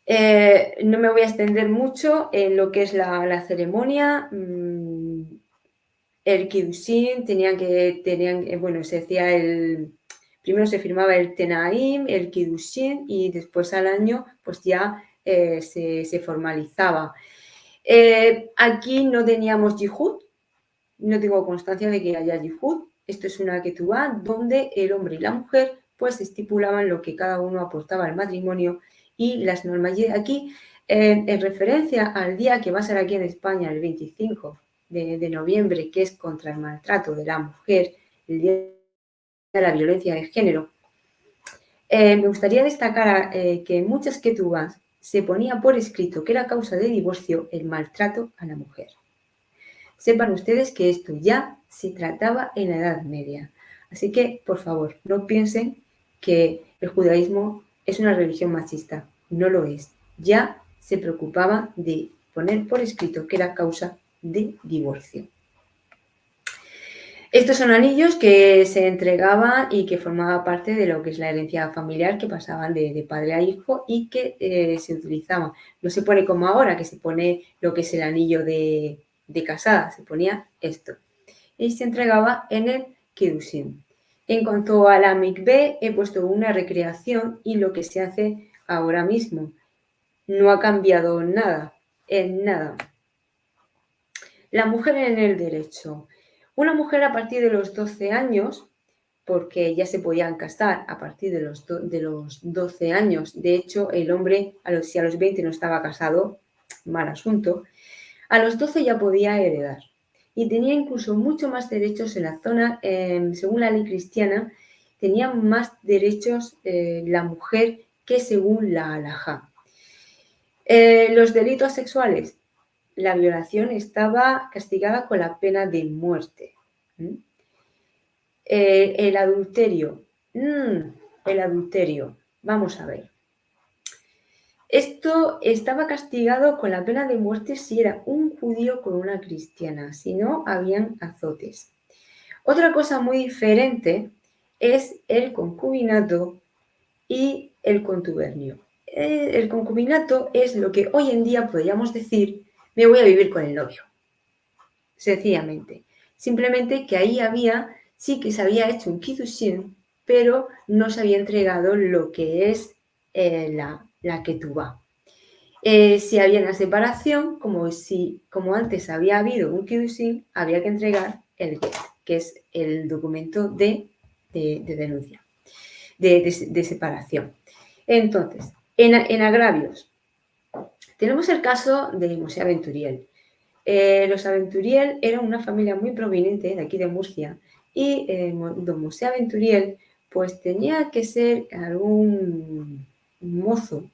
No me voy a extender mucho en lo que es la ceremonia. El Kiddushin se hacía primero se firmaba el Tenaim, el Kiddushin, y después al año pues ya se formalizaba. Aquí no teníamos yihud, no tengo constancia de que haya yihud. Esto es una ketubá donde el hombre y la mujer pues estipulaban lo que cada uno aportaba al matrimonio y las normas. Y aquí, en referencia al día que va a ser aquí en España, el 25 de noviembre, que es contra el maltrato de la mujer, el día de la violencia de género, me gustaría destacar que en muchas ketubás se ponía por escrito que era causa de divorcio el maltrato a la mujer. Sepan ustedes que esto ya se trataba en la Edad Media. Así que, por favor, no piensen que el judaísmo es una religión machista. No lo es. Ya se preocupaba de poner por escrito que era causa de divorcio. Estos son anillos que se entregaban y que formaban parte de lo que es la herencia familiar, que pasaban de padre a hijo y que se utilizaban. No se pone como ahora, que se pone lo que es el anillo de casada, se ponía esto. Y se entregaba en el Kiddushin. En cuanto a la mikveh, he puesto una recreación y lo que se hace ahora mismo. No ha cambiado nada, en nada. La mujer en el derecho. Una mujer a partir de los 12 años, porque ya se podían casar a partir de los 12 años. De hecho, el hombre, si a los 20 no estaba casado, mal asunto, a los 12 ya podía heredar. Y tenía incluso mucho más derechos en la zona, según la ley cristiana, tenía más derechos la mujer que según la halajá. Los delitos sexuales. La violación estaba castigada con la pena de muerte. El adulterio. El adulterio. Vamos a ver. Esto estaba castigado con la pena de muerte si era un judío con una cristiana. Si no, habían azotes. Otra cosa muy diferente es el concubinato y el contubernio. El concubinato es lo que hoy en día podríamos decir, me voy a vivir con el novio. Sencillamente. Simplemente que ahí sí que se había hecho un kiddushin, pero no se había entregado lo que es la ketubá. Si había una separación, como antes había habido un kiddushin, había que entregar el get, que es el documento de denuncia, de separación. Entonces, en agravios, tenemos el caso de Moshe Aventuriel. Los Aventuriel eran una familia muy prominente de aquí de Murcia y don Moshe Aventuriel pues tenía que ser algún mozo,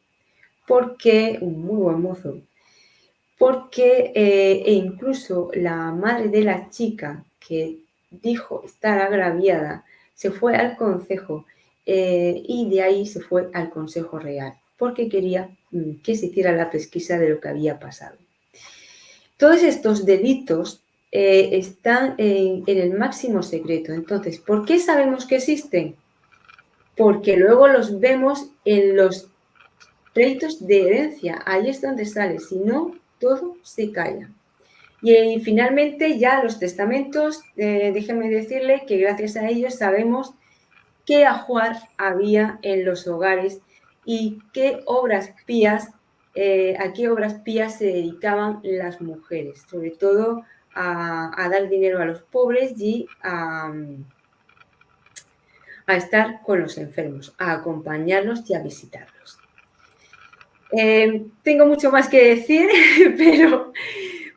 un muy buen mozo, porque incluso la madre de la chica que dijo estar agraviada se fue al concejo y de ahí se fue al Consejo Real, porque quería que se hiciera la pesquisa de lo que había pasado. Todos estos delitos están en el máximo secreto. Entonces, ¿por qué sabemos que existen? Porque luego los vemos en los pleitos de herencia. Ahí es donde sale. Si no, todo se calla. Y finalmente ya los testamentos, déjenme decirle que gracias a ellos sabemos qué ajuar había en los hogares y qué obras pías, a qué obras pías se dedicaban las mujeres, sobre todo a dar dinero a los pobres y a estar con los enfermos, a acompañarlos y a visitarlos. Tengo mucho más que decir, pero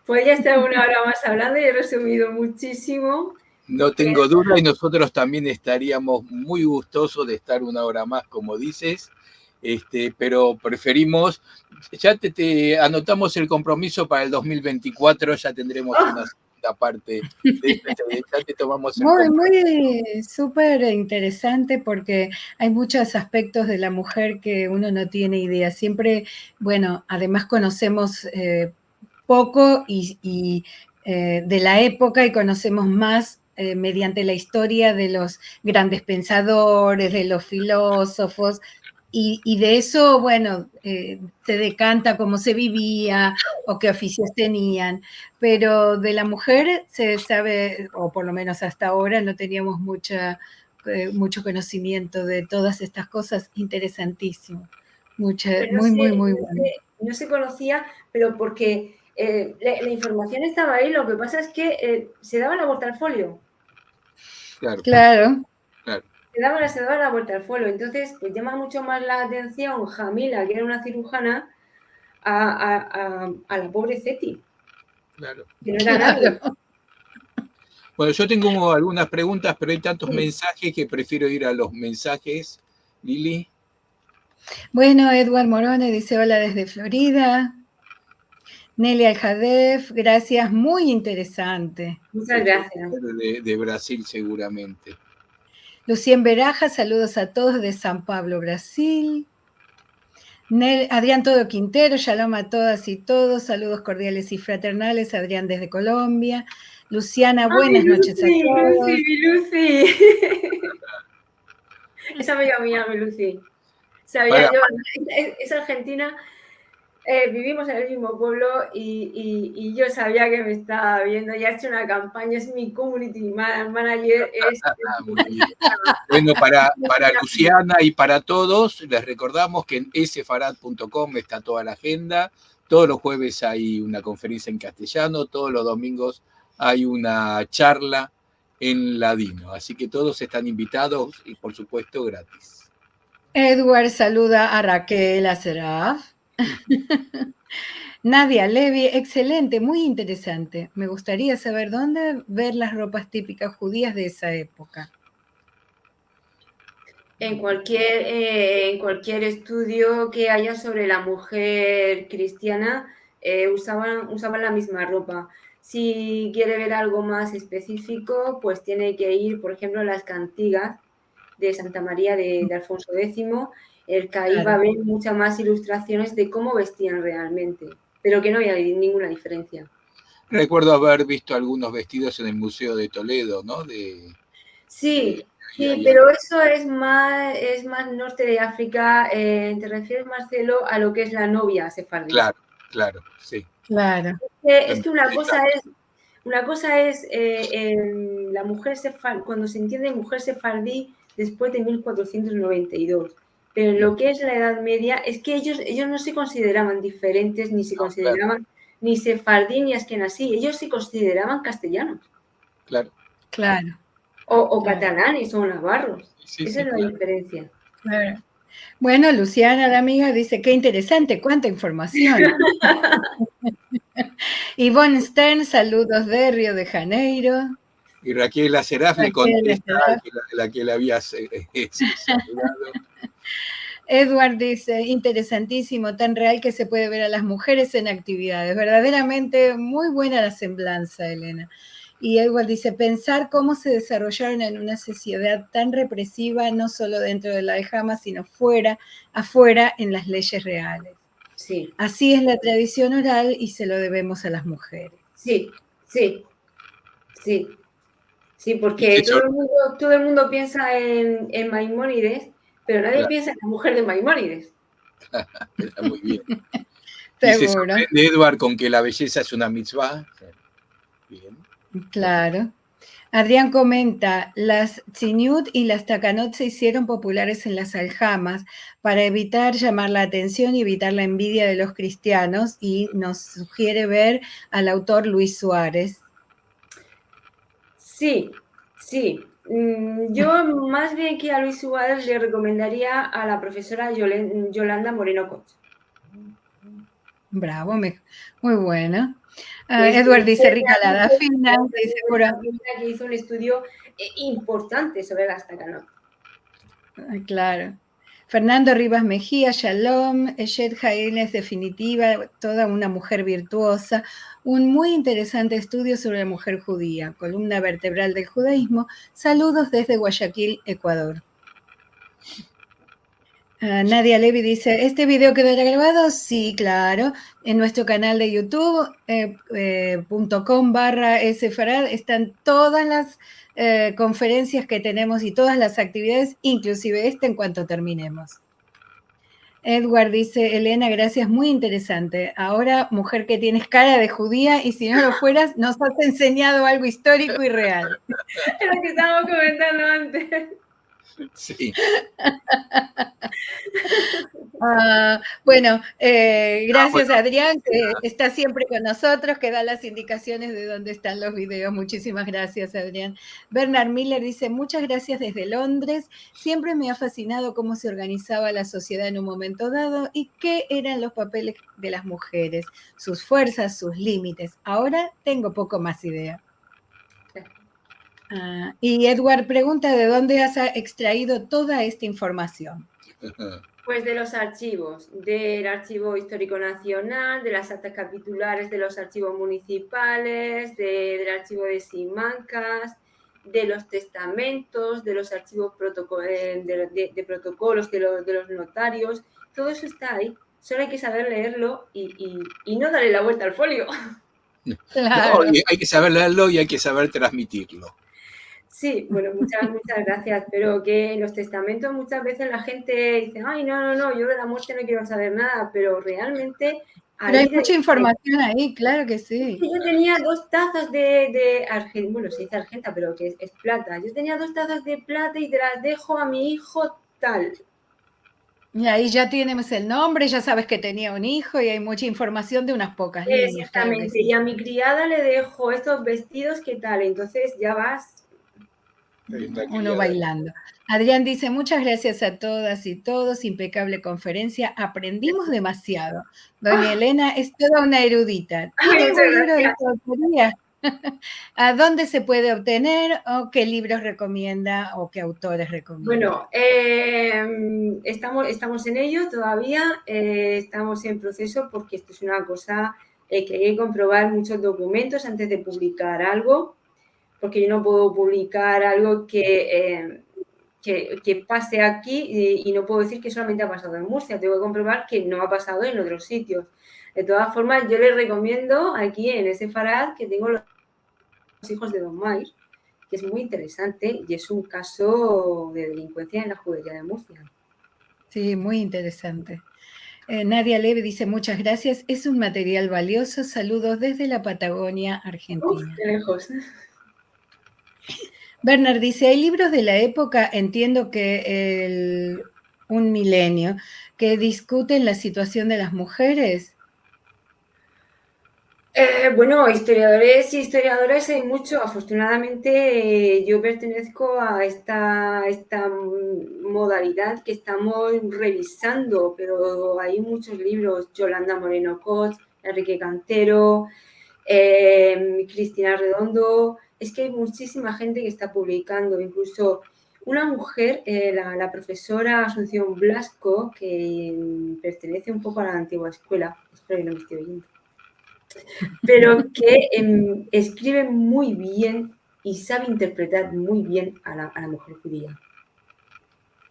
Podría estar una hora más hablando y he resumido muchísimo. No tengo duda y nosotros también estaríamos muy gustosos de estar una hora más, como dices, pero preferimos, ya te anotamos el compromiso para el 2024, ya tendremos una segunda parte de esto, ya te tomamos el compromiso. Muy súper interesante porque hay muchos aspectos de la mujer que uno no tiene idea. Siempre, bueno, además conocemos poco y de la época y conocemos más mediante la historia de los grandes pensadores, de los filósofos, y de eso, bueno, se decanta cómo se vivía o qué oficios tenían, pero de la mujer se sabe, o por lo menos hasta ahora, no teníamos mucho conocimiento de todas estas cosas, interesantísimo. Muy bueno. No se conocía, pero porque la información estaba ahí, lo que pasa es que se daba la vuelta al folio. Claro. Se daba la vuelta al folio. Entonces, pues llama mucho más la atención Jamila, que era una cirujana, a la pobre Ceti. Claro. Que no era nadie. Bueno, yo tengo algunas preguntas, pero hay tantos mensajes que prefiero ir a los mensajes. Lili. Bueno, Edward Morone dice hola desde Florida. Nelly Aljadef, gracias, muy interesante. Muchas gracias. De Brasil seguramente. Lucien Beraja, saludos a todos de San Pablo, Brasil. Adrián Todo Quintero, shalom a todas y todos, saludos cordiales y fraternales, Adrián desde Colombia. Luciana, buenas noches a todos. Lucy. Esa amiga mía, mi Lucy. Sabía yo, es argentina, vivimos en el mismo pueblo y yo sabía que me estaba viendo, ya he hecho una campaña, es mi community manager. Bueno, para Luciana y para todos, les recordamos que en sfarad.com está toda la agenda. Todos los jueves hay una conferencia en castellano, todos los domingos hay una charla en ladino. Así que todos están invitados y, por supuesto, gratis. Edward saluda a Raquel Aceraf. Nadia Levy, excelente, muy interesante. Me gustaría saber dónde ver las ropas típicas judías de esa época. En cualquier estudio que haya sobre la mujer cristiana, usaban la misma ropa. Si quiere ver algo más específico, pues tiene que ir, por ejemplo, a las cantigas de Santa María de Alfonso X, el que ahí va a haber muchas más ilustraciones de cómo vestían realmente, pero que no había ninguna diferencia. Recuerdo haber visto algunos vestidos en el Museo de Toledo, ¿no? Sí, pero eso es más norte de África. Te refieres, Marcelo, a lo que es la novia sefardí. Claro, sí. Claro. Es que una cosa es la mujer sefardí, cuando se entiende mujer sefardí después de 1492. Pero lo que es la Edad Media es que ellos no se consideraban diferentes, ni se consideraban ni sefardí ni askenazí. Ellos se consideraban castellanos. Claro. O catalanes o navarros. Esa es la diferencia. Claro. Bueno, Luciana, la amiga, dice, qué interesante, cuánta información. Yvonne Stern, saludos de Río de Janeiro. Y Raquel Aceraf le contesta la que le había saludado. Edward dice, interesantísimo, tan real que se puede ver a las mujeres en actividades. Verdaderamente muy buena la semblanza, Elena. Y Edward dice, pensar cómo se desarrollaron en una sociedad tan represiva, no solo dentro de la Aljama, sino afuera en las leyes reales. Sí. Así es la tradición oral y se lo debemos a las mujeres. Sí, porque todo el mundo piensa en Maimónides, pero nadie piensa en la mujer de Maimónides. Está muy bien. Y se sorprende Edward con que la belleza es una mitzvah. Bien. Claro. Adrián comenta, las tziniut y las takanot se hicieron populares en las aljamas para evitar llamar la atención y evitar la envidia de los cristianos, y nos sugiere ver al autor Luis Suárez. Sí. Yo más bien que a Luis Suárez le recomendaría a la profesora Yolanda Moreno Coch. Bravo, muy buena. Edward dice, rica la fina, dice, que hizo un estudio importante sobre la estacanot. Claro. Fernando Rivas Mejía, Shalom, Eshet Jaén es definitiva, toda una mujer virtuosa, un muy interesante estudio sobre la mujer judía, columna vertebral del judaísmo. Saludos desde Guayaquil, Ecuador. Nadia Levy dice, ¿este video quedará grabado? Sí, claro. En nuestro canal de YouTube, .com/sfarad, están todas las conferencias que tenemos y todas las actividades, inclusive esta en cuanto terminemos. Edward dice, Elena, gracias, muy interesante. Ahora, mujer que tienes cara de judía y si no lo fueras, nos has enseñado algo histórico y real. Es lo que estábamos comentando antes. Sí. Bueno, gracias Adrián, que está siempre con nosotros, que da las indicaciones de dónde están los videos. Muchísimas gracias, Adrián. Bernard Miller dice, muchas gracias desde Londres. Siempre me ha fascinado cómo se organizaba la sociedad en un momento dado y qué eran los papeles de las mujeres, sus fuerzas, sus límites. Ahora tengo poco más idea. Y Edward pregunta, ¿de dónde has extraído toda esta información? Pues de los archivos, del Archivo Histórico Nacional, de las actas capitulares de los archivos municipales, del Archivo de Simancas, de los testamentos, de los archivos de protocolos de los notarios. Todo eso está ahí. Solo hay que saber leerlo y no darle la vuelta al folio. Claro. No, hay que saber leerlo y hay que saber transmitirlo. Sí, bueno, muchas gracias, pero que en los testamentos muchas veces la gente dice, ay, no, yo de la muerte no quiero saber nada, pero realmente... Pero hay mucha información ahí, claro que sí. Yo tenía 2 tazas de argenta, bueno, se dice argenta, pero que es plata. Yo tenía 2 tazas de plata y te las dejo a mi hijo tal. Y ahí ya tienes el nombre, ya sabes que tenía un hijo y hay mucha información de unas pocas líneas. Exactamente, claro que sí. Y a mi criada le dejo estos vestidos, ¿qué tal? Entonces ya vas... Uno bailando. Adrián dice, muchas gracias a todas y todos, impecable conferencia, aprendimos demasiado. Doña Elena es toda una erudita. ¿Tiene algún libro de su autoría? ¿A dónde se puede obtener o qué libros recomienda o qué autores recomienda? Bueno, estamos en ello todavía, estamos en proceso porque esto es una cosa que hay que comprobar muchos documentos antes de publicar algo, porque yo no puedo publicar algo que pase aquí y no puedo decir que solamente ha pasado en Murcia, tengo que comprobar que no ha pasado en otros sitios. De todas formas, yo les recomiendo aquí en Sfarad que tengo los hijos de Don Mair, que es muy interesante y es un caso de delincuencia en la judería de Murcia. Sí, muy interesante. Nadia Leve dice, muchas gracias, es un material valioso, saludos desde la Patagonia, Argentina. Qué lejos. Bernard dice, hay libros de la época, entiendo que un milenio, que discuten la situación de las mujeres. Bueno, historiadores y historiadoras hay mucho. Afortunadamente, yo pertenezco a esta modalidad que estamos revisando, pero hay muchos libros. Yolanda Moreno Cots, Enrique Cantero, Cristina Redondo. Es que hay muchísima gente que está publicando, incluso una mujer, la profesora Asunción Blasco, que pertenece un poco a la antigua escuela, espero que no me esté oyendo, pero que escribe muy bien y sabe interpretar muy bien a la mujer judía.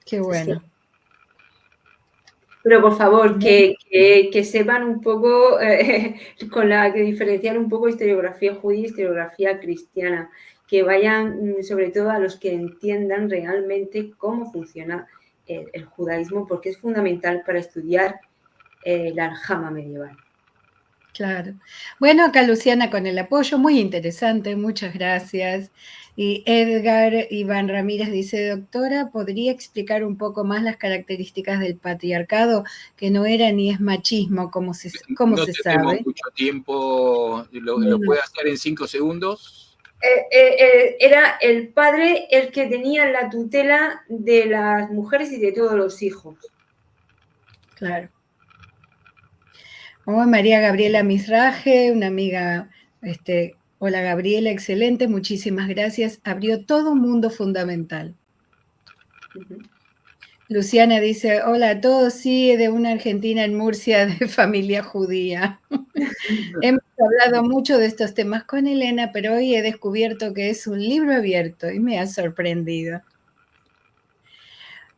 Qué bueno. Es que, pero por favor, que sepan un poco, que diferenciar un poco historiografía judía y historiografía cristiana, que vayan sobre todo a los que entiendan realmente cómo funciona el judaísmo, porque es fundamental para estudiar la aljama medieval. Claro. Bueno, acá Luciana con el apoyo, muy interesante, muchas gracias. Y Edgar Iván Ramírez dice, doctora, ¿podría explicar un poco más las características del patriarcado, que no era ni es machismo, como se sabe? No tenemos mucho tiempo, lo puede hacer en 5 segundos. Era el padre el que tenía la tutela de las mujeres y de todos los hijos. Claro. Oh, María Gabriela Misraje, una amiga, hola Gabriela, excelente, muchísimas gracias. Abrió todo un mundo fundamental. Luciana dice, hola a todos, sí, de una argentina en Murcia de familia judía. Hemos hablado mucho de estos temas con Elena, pero hoy he descubierto que es un libro abierto y me ha sorprendido.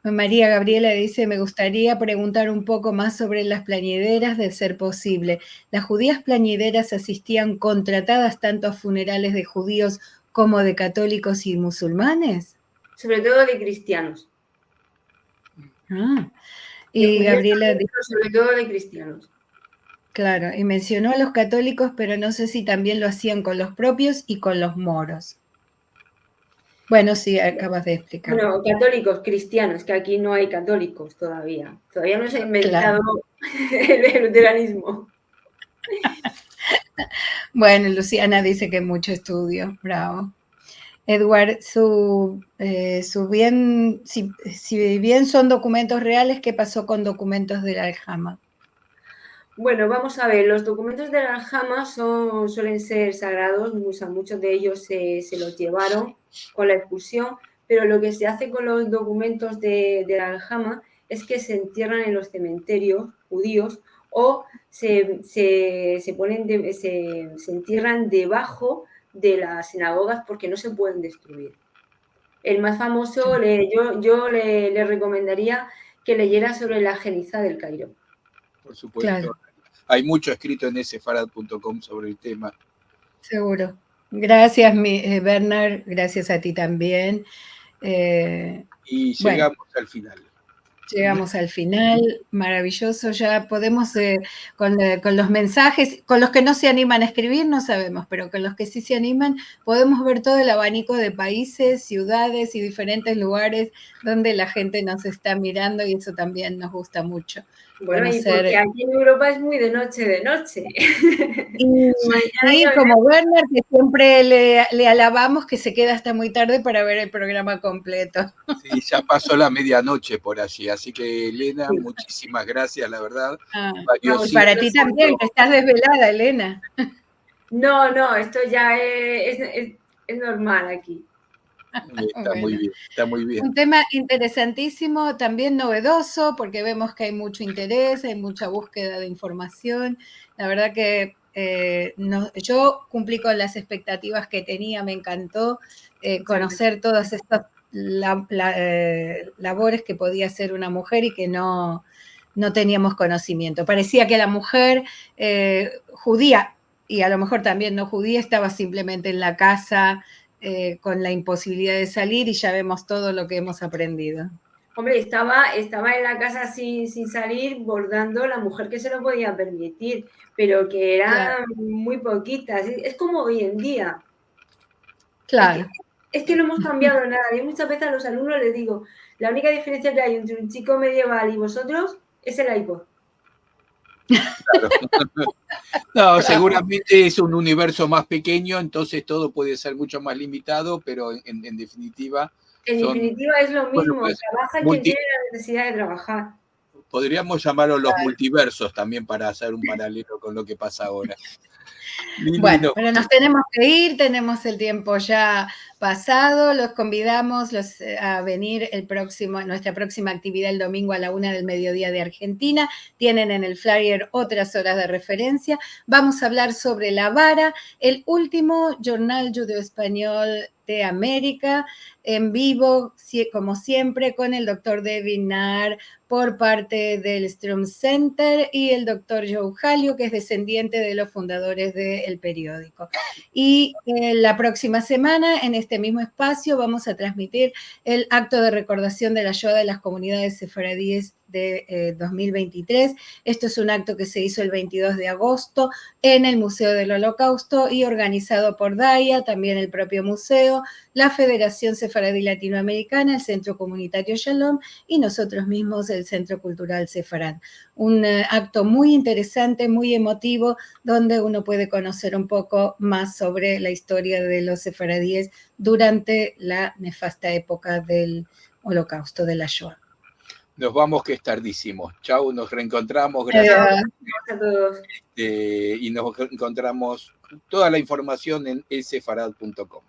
María Gabriela dice, me gustaría preguntar un poco más sobre las plañideras de ser posible. ¿Las judías plañideras asistían contratadas tanto a funerales de judíos como de católicos y musulmanes? Sobre todo de cristianos. Y Gabriela dice, sobre todo de cristianos. Claro, y mencionó a los católicos, pero no sé si también lo hacían con los propios y con los moros. Bueno, sí, acabas de explicar. Bueno, católicos, cristianos, que aquí no hay católicos todavía. Todavía no se ha inventado el luteranismo. Bueno, Luciana dice que mucho estudio, bravo. Edward, si bien son documentos reales, ¿qué pasó con documentos del Aljama? Bueno, vamos a ver, los documentos del Aljama suelen ser sagrados, muchos de ellos se los llevaron con la expulsión, pero lo que se hace con los documentos del Aljama es que se entierran en los cementerios judíos o se entierran debajo de las sinagogas porque no se pueden destruir. El más famoso, yo le recomendaría que leyera sobre la Geniza del Cairo. Por supuesto. Claro. Hay mucho escrito en sefarad.com sobre el tema. Seguro. Gracias, Bernard. Gracias a ti también. Y llegamos al final. Llegamos al final, maravilloso, ya podemos, con los mensajes, con los que no se animan a escribir no sabemos, pero con los que sí se animan podemos ver todo el abanico de países, ciudades y diferentes lugares donde la gente nos está mirando y eso también nos gusta mucho. Bueno, conocer... y porque aquí en Europa es muy de noche. Y como Werner, que siempre le alabamos que se queda hasta muy tarde para ver el programa completo. Sí, ya pasó la medianoche por allí, así que Elena, muchísimas gracias, la verdad. Y para ti también, que estás desvelada, Elena. No, esto ya es normal aquí. Está muy bien, está muy bien. Un tema interesantísimo, también novedoso, porque vemos que hay mucho interés, hay mucha búsqueda de información. La verdad que yo cumplí con las expectativas que tenía, me encantó conocer todas estas labores que podía hacer una mujer y que no teníamos conocimiento. Parecía que la mujer judía, y a lo mejor también no judía, estaba simplemente en la casa, con la imposibilidad de salir y ya vemos todo lo que hemos aprendido. Hombre, estaba en la casa sin salir bordando la mujer que se lo podía permitir, pero que eran muy poquitas. Es como hoy en día. Claro. Es que no hemos cambiado nada. Y muchas veces a los alumnos les digo, la única diferencia que hay entre un chico medieval y vosotros es el iPod. Claro. No, seguramente es un universo más pequeño, entonces todo puede ser mucho más limitado, pero en definitiva... En definitiva es lo mismo, pues, trabaja quien tiene la necesidad de trabajar. Podríamos llamarlo los multiversos también para hacer un paralelo con lo que pasa ahora. Bueno, pero nos tenemos que ir, tenemos el tiempo ya pasado, los convidamos a venir nuestra próxima actividad el domingo a la 1 del mediodía de Argentina. Tienen en el flyer otras horas de referencia. Vamos a hablar sobre la vara, el último jornal judeo-español de América, en vivo, como siempre, con el doctor David Nahr por parte del Strum Center y el doctor Joe Jalio, que es descendiente de los fundadores del periódico. Y la próxima semana, en este mismo espacio, vamos a transmitir el acto de recordación de la Shoah de las comunidades sefaradíes de 2023. Esto es un acto que se hizo el 22 de agosto en el Museo del Holocausto y organizado por DAIA, también el propio museo, la Federación Sefaradí Latinoamericana, el Centro Comunitario Shalom y nosotros mismos, el Centro Cultural Sefarad. Un acto muy interesante, muy emotivo, donde uno puede conocer un poco más sobre la historia de los sefaradíes durante la nefasta época del Holocausto, de la Shoah. Nos vamos que es tardísimo. Chau, nos reencontramos. Gracias. Gracias a todos. Y nos encontramos toda la información en sfarad.com.